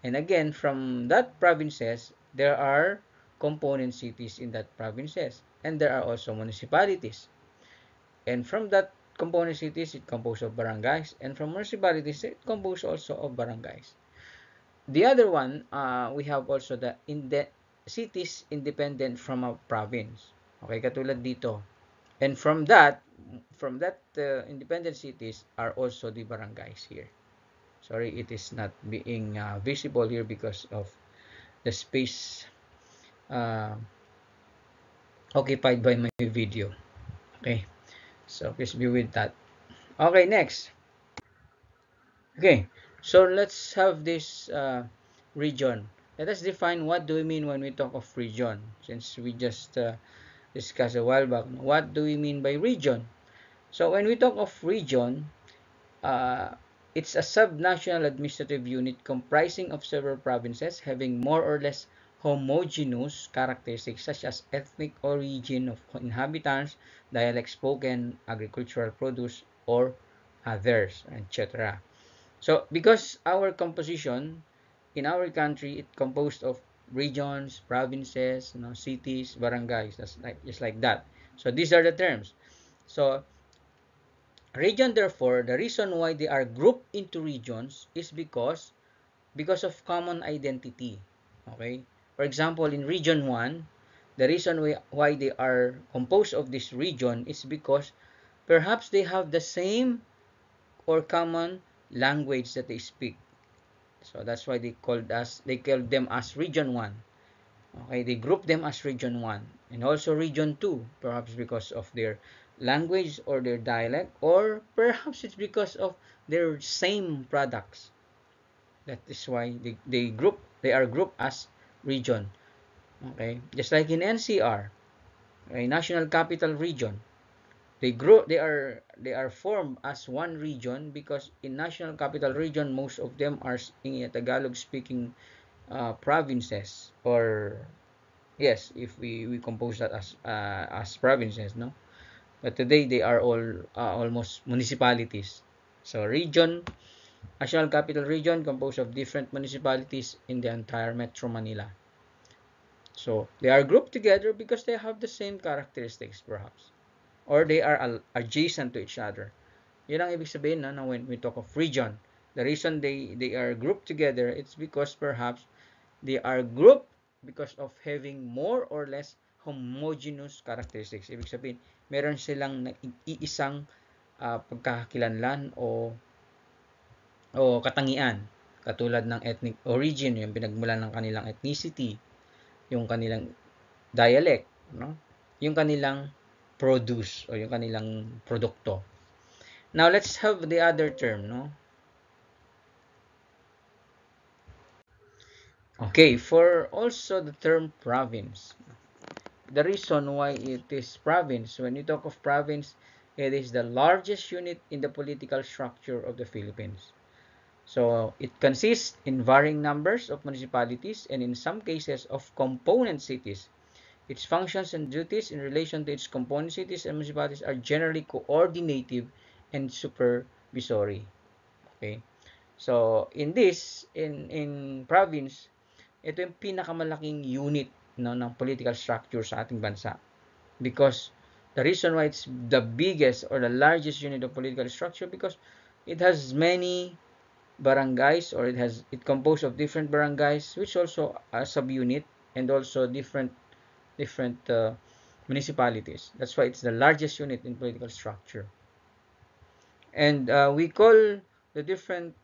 And again, from that provinces, there are component cities in that provinces. And there are also municipalities. And from that component cities, it composed of barangays. And from municipalities, it composed also of barangays. The other one, we have also the cities independent from a province. Okay, katulad dito. And from that independent cities are also the barangays here. Sorry, it is not being visible here because of the space occupied by my video. Okay, so please be with that. Okay, next. Okay, so let's have this region. Let us define what do we mean when we talk of region, since we just discussed a while back. What do we mean by region? So when we talk of region, it's a subnational administrative unit comprising of several provinces having more or less homogeneous characteristics such as ethnic origin of inhabitants, dialect spoken, agricultural produce, or others, etc. So, because our composition in our country, it composed of regions, provinces, cities, barangays, just like that. So, these are the terms. So, region, therefore, the reason why they are grouped into regions is because of common identity. Okay? For example, in region 1, the reason why they are composed of this region is because perhaps they have the same or common language that they speak. So that's why they called them as region 1. Okay, they group them as region 1 and also region 2, perhaps because of their language or their dialect, or perhaps it's because of their same products. That is why they are grouped as region. Okay, just like in NCR, a National Capital Region, they are formed as one region because in National Capital Region, most of them are in Tagalog speaking provinces, or yes, if we compose that as provinces, no. But today they are all almost municipalities. So region, National Capital Region, composed of different municipalities in the entire Metro Manila. So they are grouped together because they have the same characteristics, perhaps, or they are adjacent to each other. Yan ang ibig sabihin na when we talk of region. The reason they are grouped together, it's because perhaps they are grouped because of having more or less homogeneous characteristics. Ibig sabihin, meron silang iisang pagkakakilanlan o katangian, katulad ng ethnic origin, yung pinagmulan ng kanilang ethnicity, yung kanilang dialect, no? Yung kanilang produce o yung kanilang produkto. Now let's have the other term, no? Okay, for also the term province. The reason why it is province, when you talk of province, it is the largest unit in the political structure of the Philippines. So it consists in varying numbers of municipalities and in some cases of component cities. Its functions and duties in relation to its component cities and municipalities are generally coordinative and supervisory. Okay? So in province, ito yung pinakamalaking unit, no, ng political structure sa ating bansa. Because the reason why it's the biggest or the largest unit of political structure, because it has many barangays, or it composed of different barangays, which also a subunit, and also different municipalities. That's why it's the largest unit in political structure. And we call the different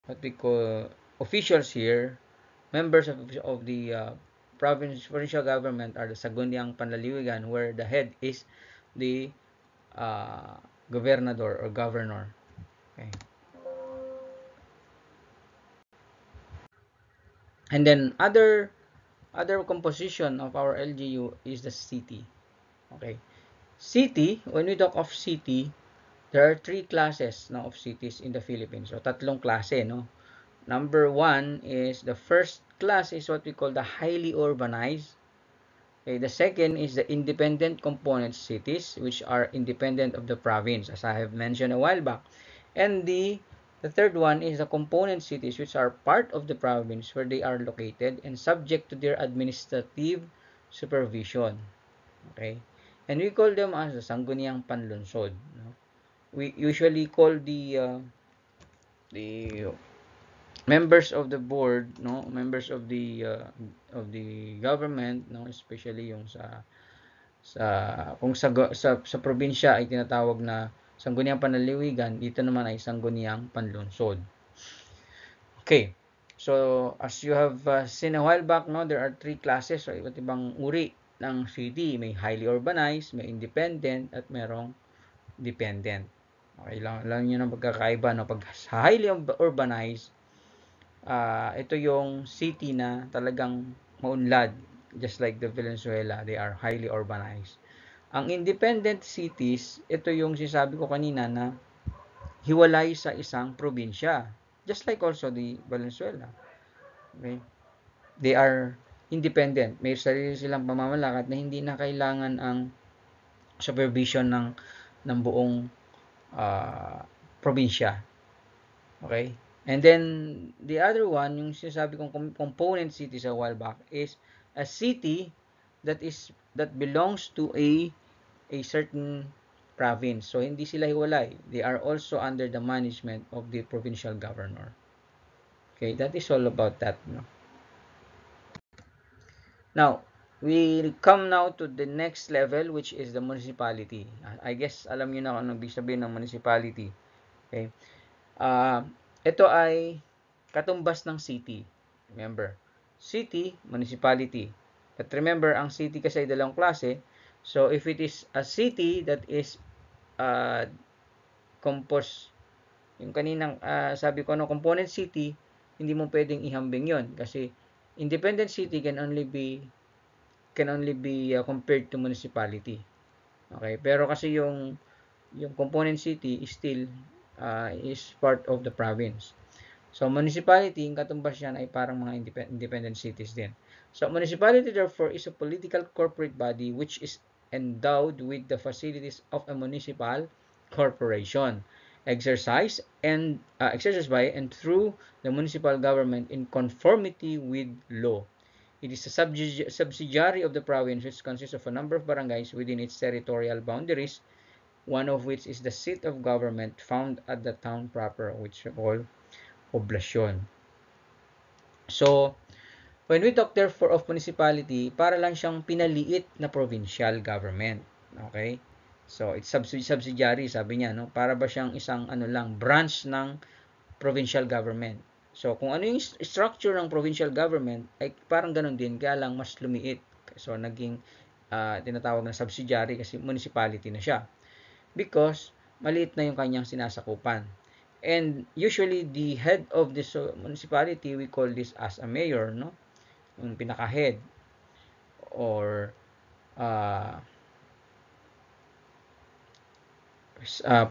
what we call officials here, members of the provincial government, are the Sangguniang Panlaliwigan, where the head is the gobernador or governor. Okay. And then other composition of our LGU is the city. Okay. City, when we talk of city, there are three classes, no, of cities in the Philippines. So tatlong klase, no. Number one is, the first class is what we call the highly urbanized. Okay, the second is the independent component cities, which are independent of the province, as I have mentioned a while back. And the third one is the component cities, which are part of the province where they are located and subject to their administrative supervision. Okay? And we call them as the Sangguniang Panlunsod. No? We usually call the members of the board, no, members of the government, no, especially yung kung sa probinsya ay tinatawag na Sangguniang Panlaliwigan, dito naman ay Sangguniang Panlunsod. Okay. So, as you have seen a while back, no, there are three classes, o iba't ibang uri ng city. May highly urbanized, may independent, at merong dependent. Okay, alam niyo ng pagkakaiba, no? Pag highly urbanized, ito yung city na talagang maunlad, just like the Valenzuela, they are highly urbanized. Ang independent cities, ito yung sinasabi ko kanina na hiwalay sa isang probinsya, just like also the Valenzuela. Okay? They are independent. May sarili silang pamamalakad na hindi na kailangan ang supervision ng buong probinsya. Okay? And then, the other one, yung sinasabi kong component city sa while back, is a city that belongs to a certain province. So, hindi sila hiwalay. They are also under the management of the provincial governor. Okay, that is all about that. No? Now, we come now to the next level, which is the municipality. I guess, alam niyo na kung anong ibig sabihin ng municipality. Okay. Ito ay katumbas ng city. Remember, city, municipality. But remember, ang city kasi ay dalawang klase. So, if it is a city that is composed, yung kaninang sabi ko, no, component city, hindi mo pwedeng ihambing yon kasi independent city can only be compared to municipality. Okay, pero kasi yung component city is still is part of the province. So municipality, yung katumbas yan ay parang mga independent cities din. So municipality therefore is a political corporate body which is endowed with the facilities of a municipal corporation, exercised by and through the municipal government in conformity with law. It is a subsidiary of the province which consists of a number of barangays within its territorial boundaries, one of which is the seat of government found at the town proper, which we call poblasyon. So, When we talk therefore of municipality, para lang siyang pinaliit na provincial government. Okay? So, it's subsidiary, sabi niya, no? Para ba siyang isang branch ng provincial government. So, kung ano yung structure ng provincial government, ay parang ganun din, kaya lang mas lumiit. So, naging tinatawag na subsidiary kasi municipality na siya. Because, maliit na yung kanyang sinasakupan. And usually, the head of this municipality, we call this as a mayor, no? Yung pinaka-head. Or,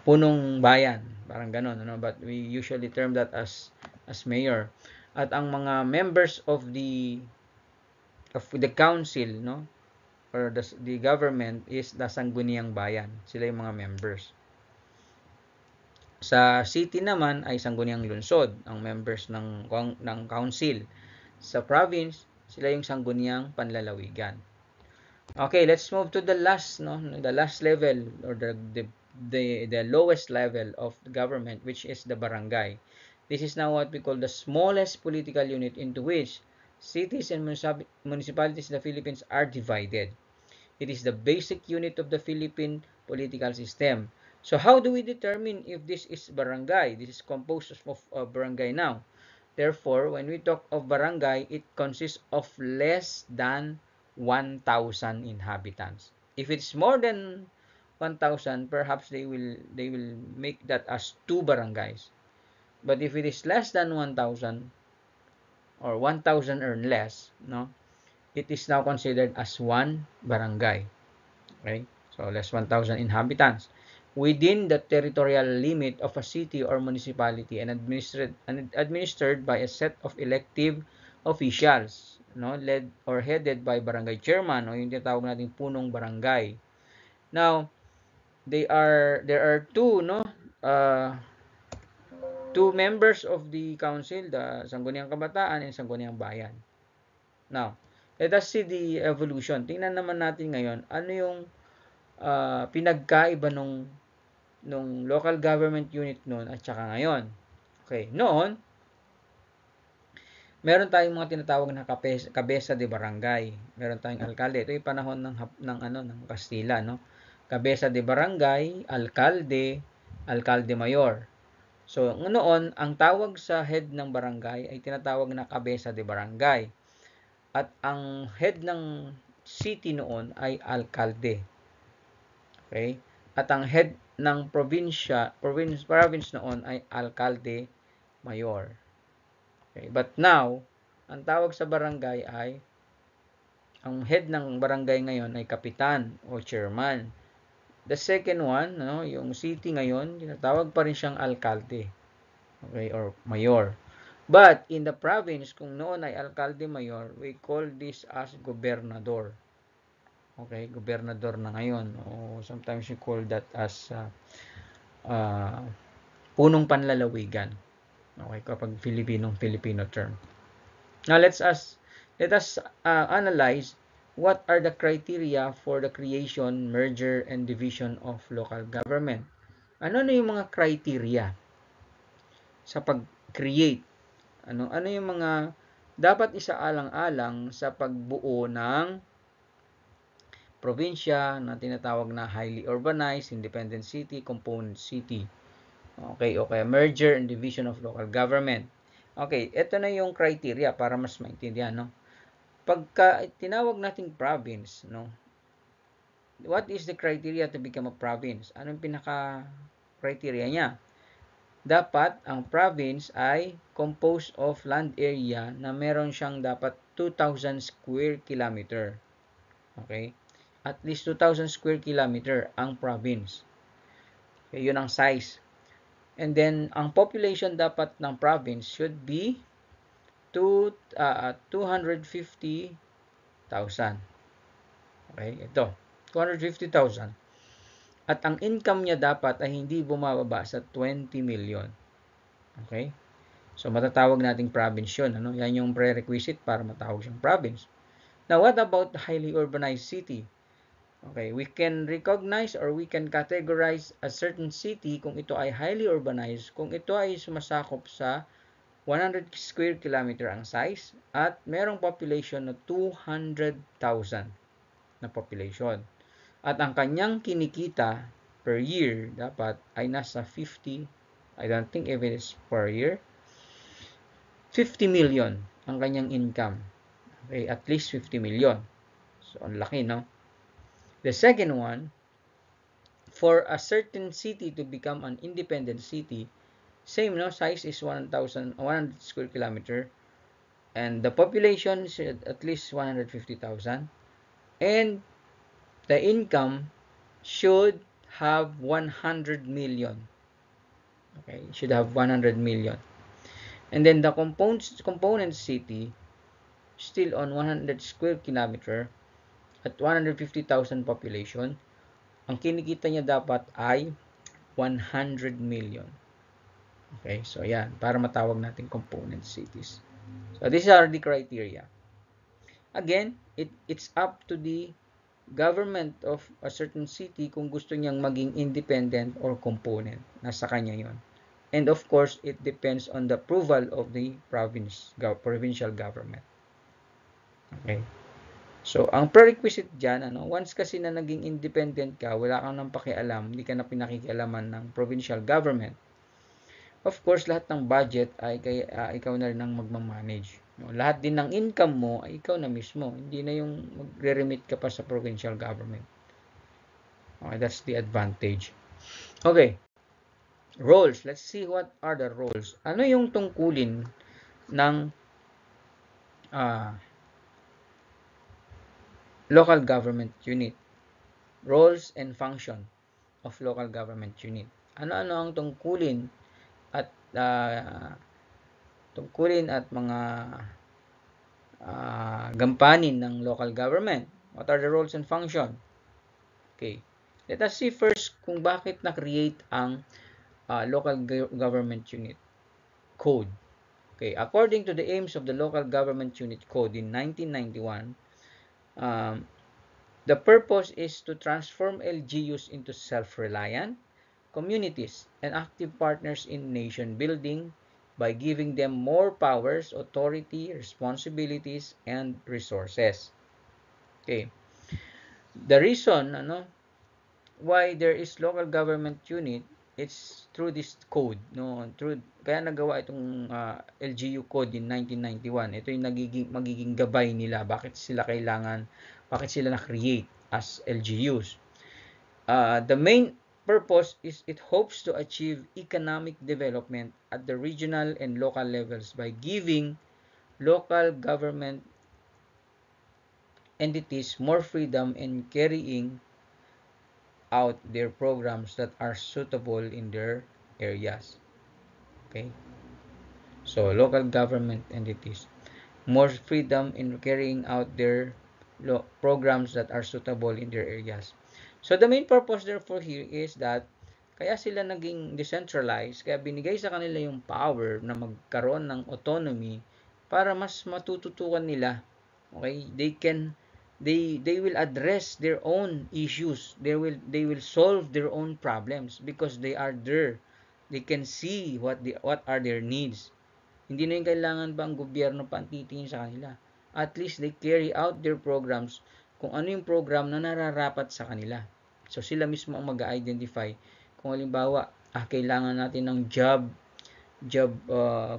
punong bayan, parang ganon, but we usually term that as mayor. At ang mga members of the council, no, or the government is the sangguniang bayan, sila yung mga members. Sa city naman ay sangguniang lungsod ang members ng council. Sa province, sila yung sangguniang panlalawigan. Okay, let's move to the last level, or the lowest level of government, which is the barangay. This is now what we call the smallest political unit into which cities and municipalities in the Philippines are divided. It is the basic unit of the Philippine political system. So how do we determine if this is barangay? This is composed of barangay now. Therefore, when we talk of barangay, it consists of less than 1,000 inhabitants. If it's more than 1,000, perhaps they will make that as 2 barangays. But if it is less than 1,000 or 1,000 or less, no, it is now considered as 1 barangay. Okay? So less 1,000 inhabitants within the territorial limit of a city or municipality and administered by a set of elective officials, no, led or headed by barangay chairman, o yung tinatawag nating punong barangay. Now, there are two members of the council, the Sangguniang Kabataan and Sangguniang Bayan. Now, let us see the evolution. Tingnan naman natin ngayon ano yung pinagkaiba nung local government unit noon at saka ngayon. Okay, noon meron tayong mga tinatawag na kabesa de barangay. Meron tayong alkalde. Ito yung panahon ng Kastila, no? Kabesa de barangay, alkalde mayor. So, noon, ang tawag sa head ng barangay ay tinatawag na kabesa de barangay. At ang head ng city noon ay alkalde. Okay? At ang head ng province noon ay alkalde mayor. Okay? But now, ang tawag sa barangay ay, ang head ng barangay ngayon ay kapitan o chairman. The second one, yung city ngayon, tinatawag pa rin siyang alkalde. Okay, or mayor. But in the province, kung noon ay alkalde mayor, we call this as gobernador. Okay, gobernador na ngayon. O sometimes you call that as punong panlalawigan. Okay, kapag Filipino term. Now let us analyze what are the criteria for the creation, merger, and division of local government. Ano yung mga criteria sa pag-create? Ano yung mga dapat isaalang-alang sa pagbuo ng probinsya na tinatawag na highly urbanized, independent city, component city. Okay, merger and division of local government. Okay, ito na yung criteria para mas maintindihan, no? Pagka tinawag nating province, no? What is the criteria to become a province? Anong pinaka-criteria niya? Dapat ang province ay composed of land area na meron siyang dapat 2,000 square kilometer. Okay? At least 2,000 square kilometer ang province. Okay, yun ang size. And then, ang population dapat ng province should be 250,000. Okay, ito. 250,000. At ang income niya dapat ay hindi bumababa sa 20 million. Okay? So, matatawag nating province yun. Yan yung prerequisite para matawag siyang province. Now, what about the highly urbanized city? Okay, we can recognize or we can categorize a certain city kung ito ay highly urbanized, kung ito ay sumasakop sa 100 square kilometer ang size at merong population na 200,000 na population. At ang kanyang kinikita per year dapat ay nasa 50, I don't think if it is per year, 50 million ang kanyang income. Okay, at least 50 million. So, ang laki, no? The second one, for a certain city to become an independent city, same, no? Size is 1,100 square kilometer. And the population should at least 150,000. And the income should have 100 million. Okay, should have 100 million. And then the component city, still on 100 square kilometer at 150,000 population, ang kinikita niya dapat ay 100 million. Okay, so yan, para matawag natin component cities. So these are the criteria. Again, it's up to the government of a certain city kung gusto niyang maging independent or component. Nasa kanya yon. And of course, it depends on the approval of the provincial government. Okay. So, ang prerequisite dyan, once kasi na naging independent ka, wala kang nang pakialam, hindi ka na pinakikialaman ng provincial government. Of course, lahat ng budget ay ikaw na rin ang magmamanage. Lahat din ng income mo ay ikaw na mismo. Hindi na yung magre-remit ka pa sa provincial government. Okay, that's the advantage. Okay. Roles. Let's see what are the roles. Ano yung tungkulin ng local government unit? Roles and function of local government unit. Ano-ano ang tungkulin at mga gampanin ng local government? What are the roles and function? Okay. Let us see first kung bakit na-create ang local government unit code. Okay, according to the aims of the local government unit code in 1991, the purpose is to transform LGUs into self-reliant communities and active partners in nation building by giving them more powers, authority, responsibilities, and resources. Okay. The reason why there is local government unit, it's through this code, kaya nagawa itong LGU code in 1991. Ito yung magiging gabay nila bakit sila na-create as LGUs. The main purpose is it hopes to achieve economic development at the regional and local levels by giving local government entities more freedom in carrying out their programs that are suitable in their areas. Okay? So, local government entities, more freedom in carrying out their programs that are suitable in their areas. So, the main purpose therefore here is that kaya sila naging decentralized, kaya binigay sa kanila yung power na magkaroon ng autonomy para mas matututukan nila. Okay? They will address their own issues. They will solve their own problems because they are there. They can see what are their needs. Hindi na yung kailangan ba ang gobyerno pa ang titingin sa kanila. At least they carry out their programs kung ano yung program na nararapat sa kanila. So, sila mismo ang mag-identify kung halimbawa, kailangan natin ng job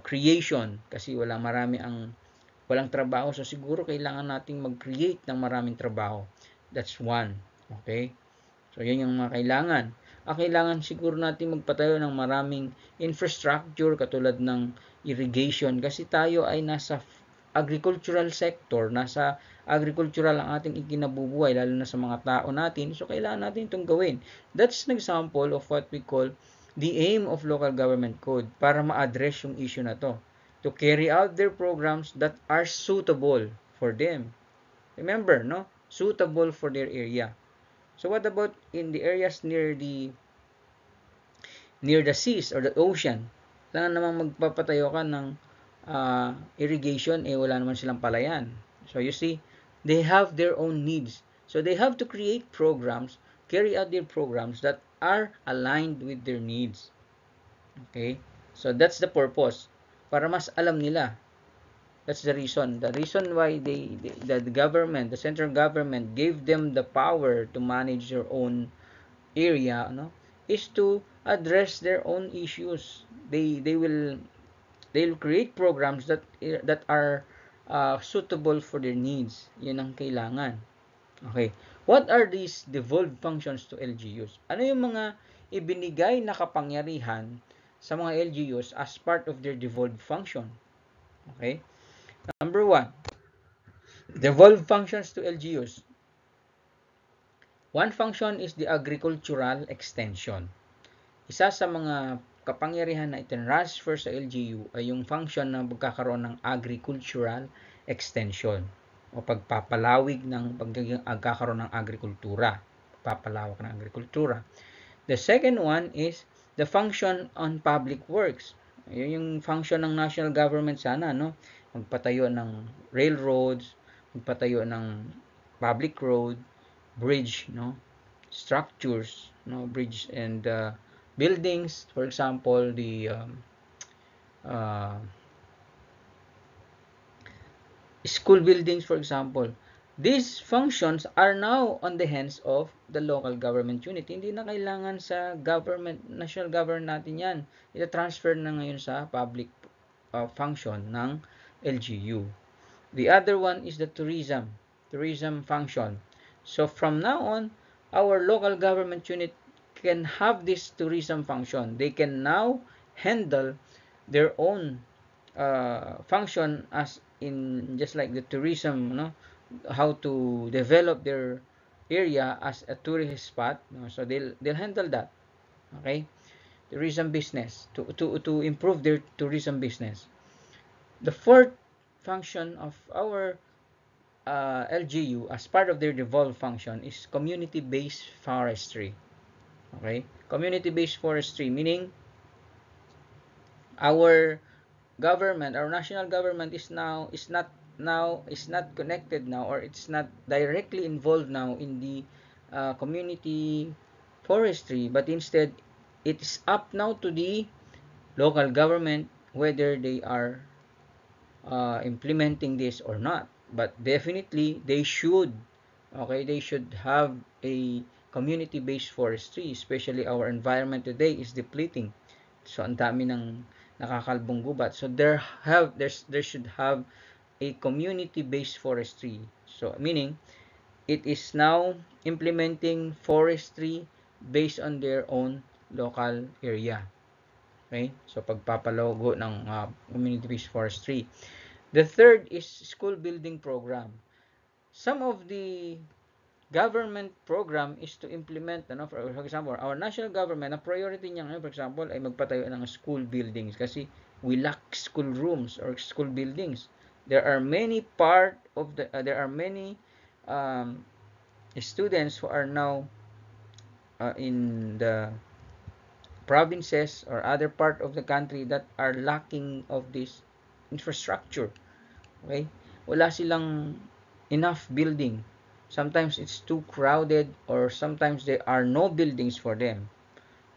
creation kasi walang trabaho. So, siguro kailangan nating mag-create ng maraming trabaho. That's one. Okay? So, yun yung mga kailangan. Kailangan siguro natin magpatayo ng maraming infrastructure katulad ng irrigation kasi tayo ay nasa agricultural sector, nasa agricultural ang ating ikinabubuhay, lalo na sa mga tao natin. So, kailangan natin itong gawin. That's an example of what we call the aim of local government code para ma-address yung issue na to. To carry out their programs that are suitable for them. Remember, suitable for their area. So, what about in the areas near the seas or the ocean? Kailangan namang magpapatayo ka ng irrigation, wala naman silang palayan. So, you see, they have their own needs. So, they have to create programs, carry out their programs that are aligned with their needs. Okay? So, that's the purpose. para mas alam nila. That's the reason. The reason why the government, the central government gave them the power to manage their own area, no, is to address their own issues. They'll create programs that are suitable for their needs. Yun ang kailangan. Okay. What are these devolved functions to LGUs? Ano yung mga ibinigay na kapangyarihan sa mga LGUs as part of their devolved function? Okay. Number one, devolved functions to LGUs. One function is the agricultural extension. Isa sa mga kapangyarihan na itinransfer sa LGU ay yung function na magkakaroon ng agricultural extension o pagpapalawig ng pagkakaroon ng agrikultura. Papalawak ng agrikultura. The second one is the function on public works. Yun yung function ng national government sana, no? Magpatayo ng railroads, magpatayo ng public road, bridge, no? Structures, no? Bridge and buildings, for example, the uh, school buildings, for example. These functions are now on the hands of the local government unit. Hindi na kailangan sa government, national government natin yan. Ita-transfer na ngayon sa public function ng LGU. The other one is the tourism function. So from now on, our local government unit can have this tourism function. They can now handle their own function as in just like the tourism, no? How to develop their area as a tourist spot, no? So they'll handle that. Okay, tourism business to improve their tourism business. The fourth function of our LGU as part of their devolved function is community-based forestry. Okay, community-based forestry meaning our government, our national government is not connected now, or it's not directly involved now in the community forestry, but instead it is up now to the local government whether they are implementing this or not. But definitely they should, okay, they should have a community-based forestry, especially our environment today is depleting. So ang dami ng nakakalbong gubat. So there should have a community-based forestry. So meaning it is now implementing forestry based on their own local area. Okay? So pagpapalago ng community-based forestry. The third is school building program. Some of the government program is to implement, ano, for example, our national government, ang priority niya ngayon, for example, ay magpatayo ng school buildings kasi we lack school rooms or school buildings. There are many students who are now in the provinces or other part of the country that are lacking of this infrastructure. Okay? Wala silang enough building. Sometimes it's too crowded, or sometimes there are no buildings for them.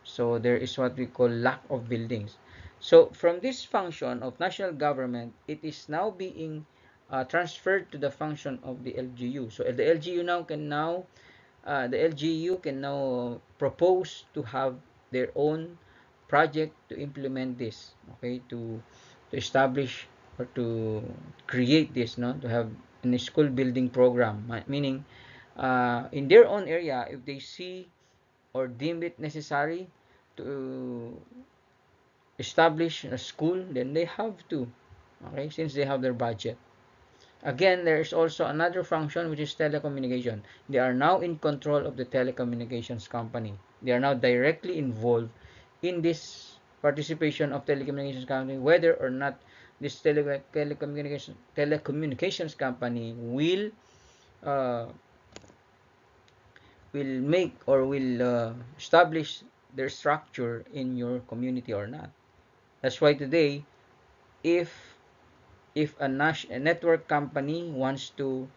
So there is what we call lack of buildings. So from this function of national government, it is now being transferred to the function of the LGU. So the LGU can now propose to have their own project to implement this. Okay, to establish or to create this, no, to have a school building program, meaning in their own area, if they see or deem it necessary to establish a school, then they have to, okay, since they have their budget. Again, there is also another function, which is telecommunication. They are now in control of the telecommunications company. They are now directly involved in this participation of telecommunications company, whether or not this telecommunications company will make or will establish their structure in your community or not. That's why today, if a network company wants to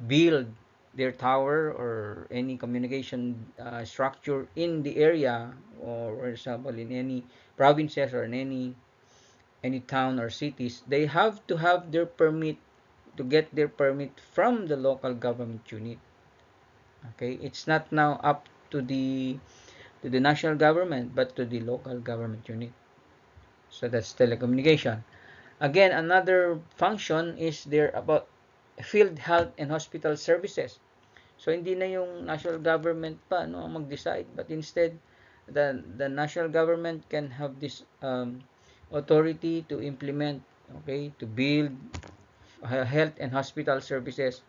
build their tower or any communication structure in the area, or for example in any provinces or in any any town or cities, they have to have their permit, to get their permit from the local government unit. Okay, it's not now up to the national government, but to the local government unit. So that's telecommunication. Again, another function is there about field health and hospital services. So hindi na yung national government pa no mag-decide, but instead the national government can have this authority to implement, okay, to build health and hospital services,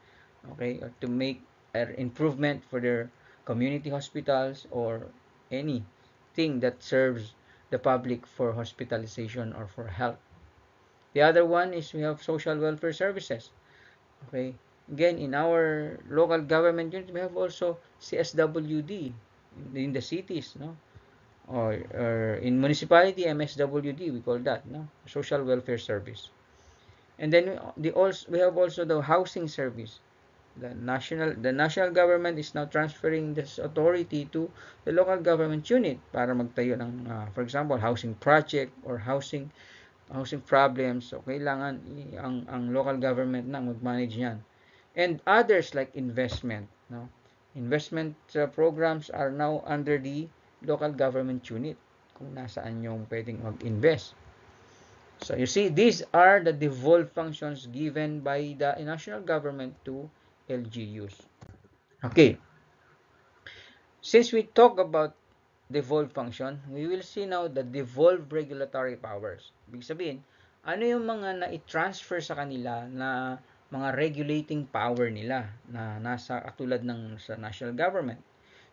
okay, or to make an improvement for their community hospitals or anything that serves the public for hospitalization or for health. The other one is we have social welfare services. Okay. Again, in our local government unit, we have also CSWD in the cities, no? Or in municipality, MSWD, we call that, no? Social welfare service. And then we have also the housing service. The national government is now transferring this authority to the local government unit para magtayo ng for example housing project or housing problems. So kailangan ang local government na mag-manage niyan. And others like investment, no? Investment programs are now under the local government unit kung nasaan yung pwedeng mag-invest. So you see, these are the devolved functions given by the national government to LGUs. Okay, since we talk about devolved function, we will see now the devolved regulatory powers. Ibig sabihin, ano yung mga na-transfer sa kanila na mga regulating power nila na nasa katulad ng sa national government.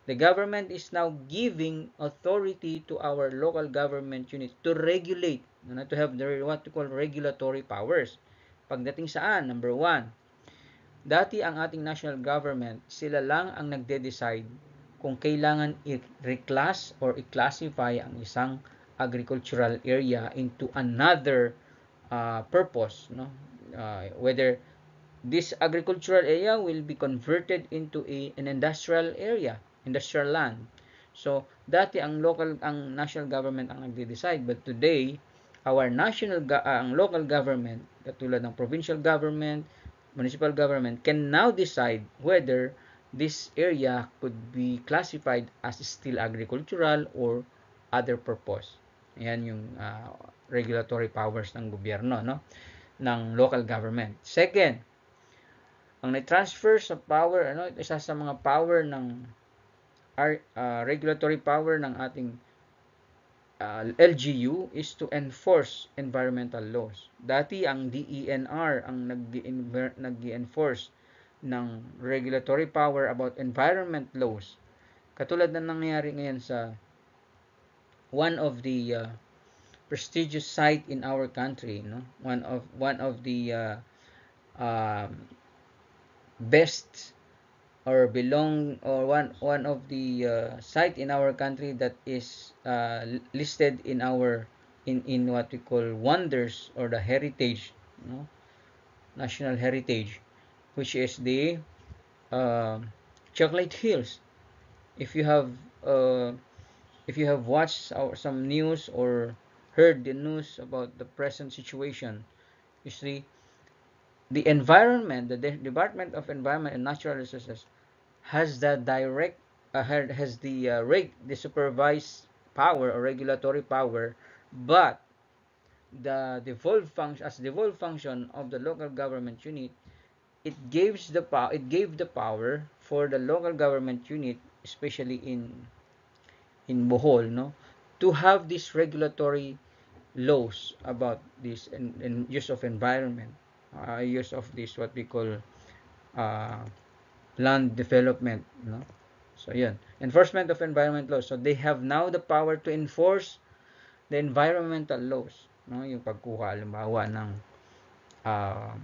The government is now giving authority to our local government unit to regulate, to have what we call regulatory powers. Pagdating saan? Number one, dati ang ating national government, sila lang ang nagde-decide kung kailangan i-reclass or i-classify ang isang agricultural area into another purpose, no? Whether this agricultural area will be converted into an industrial area, industrial land. So, dati ang national government ang nagde-decide, but today ang local government, katulad ng provincial government, municipal government can now decide whether this area could be classified as still agricultural or other purpose. Yan yung regulatory powers ng gobyerno, no? Ng local government. Second, ang na-transfer sa power, isa sa mga power ng regulatory power ng ating LGU is to enforce environmental laws. Dati ang DENR ang nag-enforce ng regulatory power about environment laws. Katulad na nangyayari ngayon sa one of the prestigious site in our country, no? One of the best or one of the site in our country that is listed in what we call wonders or the heritage, no? National heritage, which is the Chocolate Hills. If you have watched some news or heard the news about the present situation, you see the environment, the Department of Environment and Natural Resources has the direct has the supervised power or regulatory power, but the devolved function of the local government unit, it gave the power for the local government unit, especially in Bohol, no, to have these regulatory laws about this and use of environment, use of this what we call uh, land development, no? So yan, enforcement of environment laws. So they have now the power to enforce the environmental laws, no? Yung pagkuha halimbawa ng uh,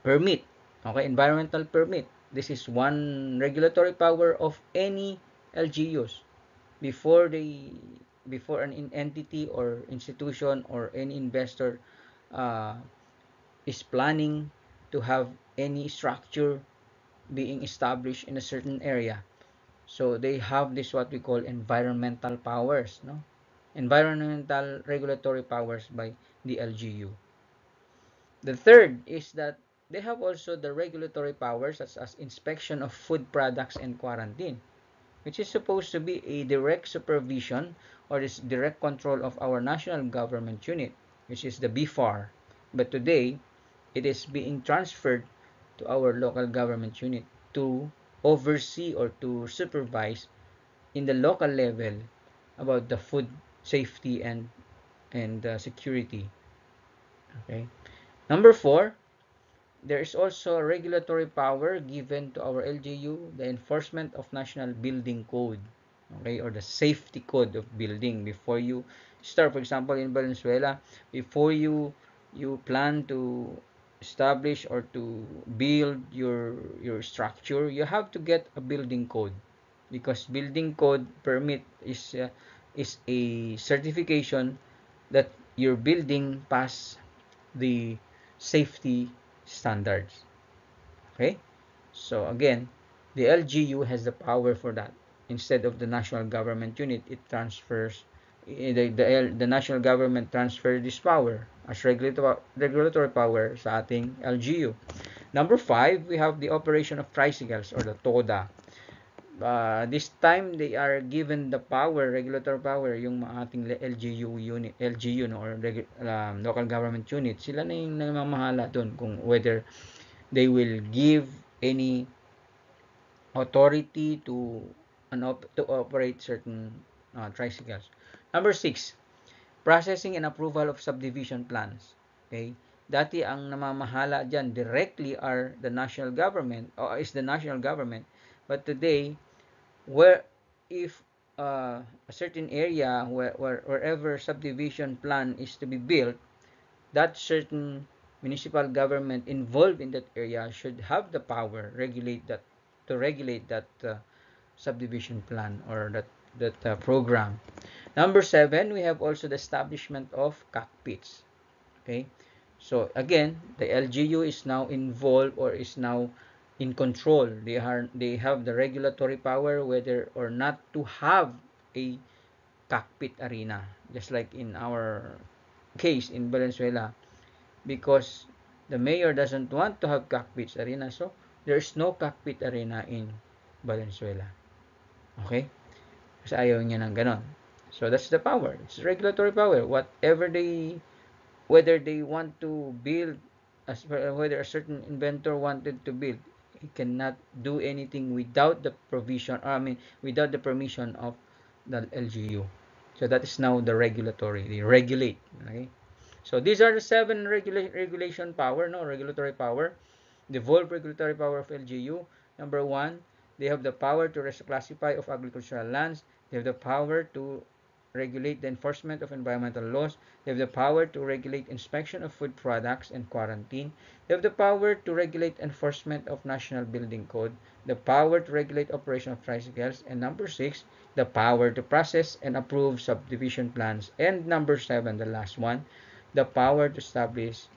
permit, okay, environmental permit. This is one regulatory power of any LGUs before an entity or institution or any investor uh, is planning to have any structure being established in a certain area. So they have this what we call environmental powers, no? environmental regulatory powers by the LGU. The third is that they have also the regulatory powers such as inspection of food products and quarantine, which is supposed to be a direct supervision or is direct control of our national government unit, which is the BFAR. But today, it is being transferred to our local government unit to oversee or to supervise in the local level about the food safety and security. Okay. Number 4, there is also a regulatory power given to our LGU, the enforcement of National Building Code, okay, or the safety code of building. Before you start, for example, in Valenzuela, before you plan to establish or to build your structure, you have to get a building code, because building code permit is a certification that your building pass the safety standards. Okay? So again, the LGU has the power for that. Instead of the national government unit, it transfers the national government transfer this power as regulatory power sa ating LGU. Number 5, we have the operation of tricycles or the TODA. This time they are given the power, regulatory power, yung ating LGU unit, LGU no, or local government unit. Sila na yung namamahala doon kung whether they will give any authority to operate certain tricycles. Number 6, processing and approval of subdivision plans. Okay? Dati ang namamahala diyan directly are the national government or is the national government, but today where if a certain area wherever subdivision plan is to be built, that certain municipal government involved in that area should have the power regulate that subdivision plan or that program. Number 7, we have also the establishment of cockpits. Okay, so again, the LGU is now involved or is now in control. They have the regulatory power whether or not to have a cockpit arena, just like in our case in Valenzuela, because the mayor doesn't want to have cockpit arena, so there is no cockpit arena in Valenzuela. Okay? Kasi ayaw niya ng ganon. So that's the power. It's regulatory power. Whether they want to build, whether a certain inventor wanted to build, he cannot do anything without the provision, without the permission of the LGU. So that is now the regulatory. They regulate. Okay? So these are the 7 regulation power, no, regulatory power. Devolved regulatory power of LGU. Number 1, they have the power to reclassify of agricultural lands. They have the power to regulate the enforcement of environmental laws. They have the power to regulate inspection of food products and quarantine. They have the power to regulate enforcement of national building code, the power to regulate operation of tricycles, and number 6, the power to process and approve subdivision plans, and number 7, the last one, the power to establish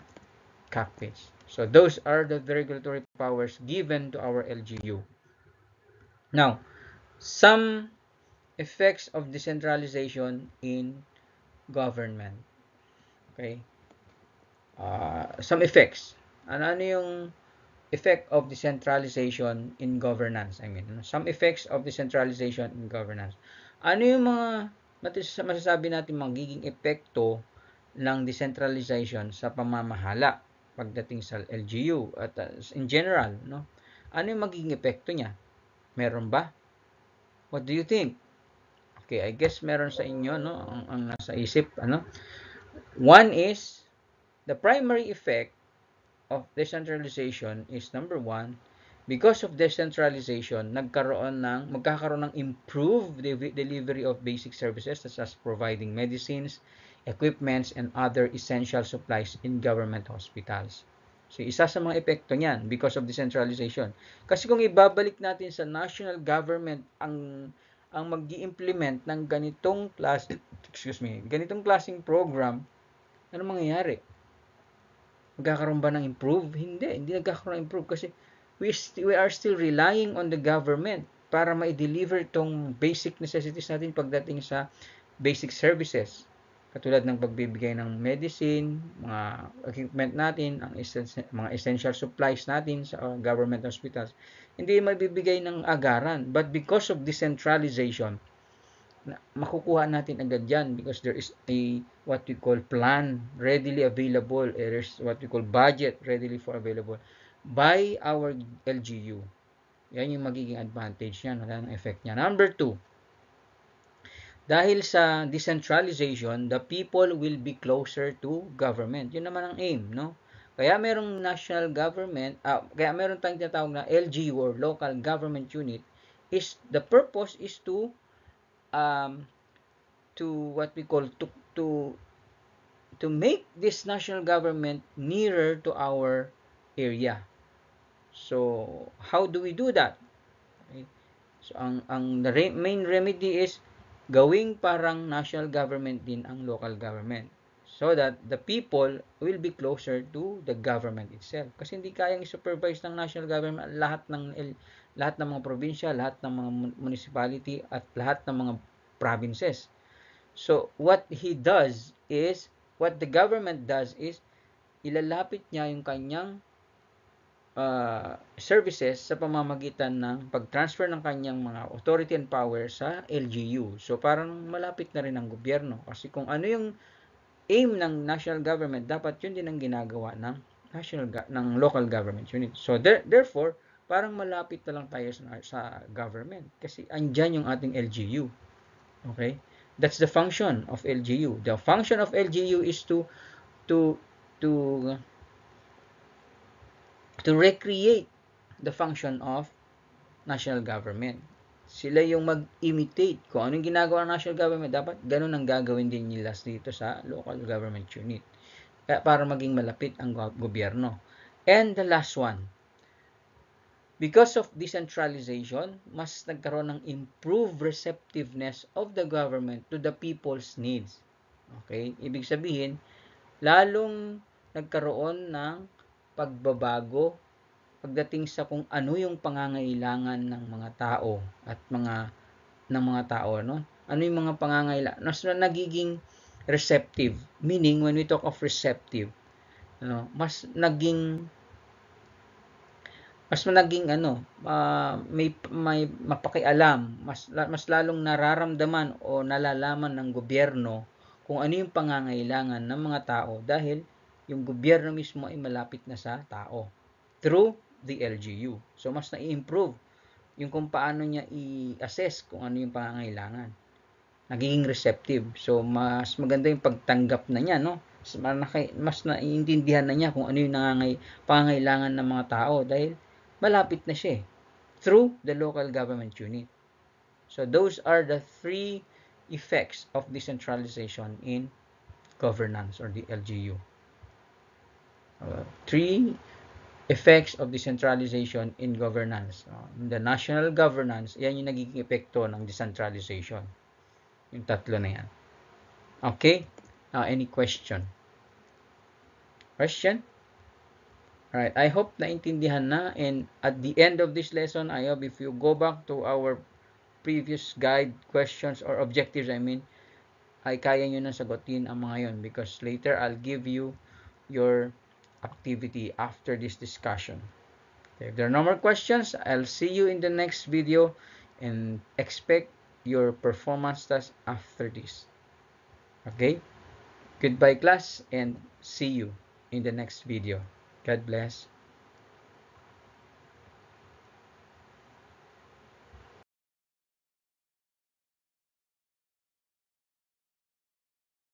cockpits. So those are the regulatory powers given to our LGU. Now, some effects of decentralization in government. Okay? Some effects. Ano yung effect of decentralization in governance? Some effects of decentralization in governance. Ano yung mga masasabi natin magiging epekto ng decentralization sa pamamahala pagdating sa LGU at in general, no? Ano yung magiging epekto niya? Meron ba? What do you think? Okay, I guess meron sa inyo, no, ang nasa isip, ano? One is the primary effect of decentralization is number 1, because of decentralization, magkakaroon ng improved delivery of basic services such as providing medicines, equipments, and other essential supplies in government hospitals. So, isa sa mga epekto niyan because of decentralization. Kasi kung ibabalik natin sa national government ang mag-i-implement ng ganitong klaseng program, ano mangyayari? Magkakaroon ba ng improve? Hindi nagkakaroon ng improve kasi we are still relying on the government para ma-deliver itong basic necessities natin pagdating sa basic services katulad ng pagbibigay ng medicine, mga equipment natin, mga essential supplies natin sa government hospitals, hindi mabibigay ng agaran. But because of decentralization, makukuha natin agad yan because there is a what we call plan readily available. There's what we call budget readily for available by our LGU. Yan yung magiging advantage niyan, wala ng effect niya. Number 2, dahil sa decentralization, the people will be closer to government. Yun naman ang aim, no? Kaya merong national government, kaya meron tayong tinatawag na LGU or local government unit, is the purpose is to what we call to make this national government nearer to our area. So how do we do that? Okay. So ang the main remedy is gawing parang national government din ang local government so that the people will be closer to the government itself. Kasi hindi kayang i-supervise ng national government lahat ng mga probinsya, lahat ng mga municipality at lahat ng mga provinces. So what the government does is ilalapit niya yung kanyang services sa pamamagitan ng pag-transfer ng kanyang mga authority and power sa LGU. So parang malapit na rin ang gobyerno kasi kung ano yung aim ng national government, dapat yun din ang ginagawa ng local government unit. So therefore, parang malapit na lang tayo sa government kasi andyan yung ating LGU. Okay? That's the function of LGU. The function of LGU is to recreate the function of national government. Sila yung mag-imitate kung anong ginagawa ng national government, dapat ganun ang gagawin din nila dito sa local government unit para maging malapit ang gobyerno. And the last one, because of decentralization, mas nagkaroon ng improved receptiveness of the government to the people's needs. Okay? Ibig sabihin, lalong nagkaroon ng pagbabago pagdating sa kung ano yung pangangailangan ng mga tao at ng mga tao, no? Ano yung mga pangangailangan? Mas nagiging receptive. Meaning, when we talk of receptive, mas naging may mapakialam, mas lalong nararamdaman o nalalaman ng gobyerno kung ano yung pangangailangan ng mga tao dahil yung gobyerno mismo ay malapit na sa tao through the LGU. So mas na-improve yung kung paano niya i-assess kung ano yung pangangailangan. Nagiging receptive. So mas maganda yung pagtanggap na niya, no? Mas naiintindihan na niya kung ano yung pangangailangan ng mga tao dahil malapit na siya through the local government unit. So those are the 3 effects of decentralization in governance or the LGU. 3 effects of decentralization in governance. The national governance, yan yung nagiging epekto ng decentralization. Yung 3 na yan. Okay? Any question? Question? Alright, I hope naintindihan na, and at the end of this lesson, I hope if you go back to our previous guide questions or objectives, ay kaya nyo na sagutin ang mga yon because later I'll give you your activity after this discussion. Okay, if there are no more questions, I'll see you in the next video and expect your performance test after this. Okay? Goodbye class and see you in the next video. God bless.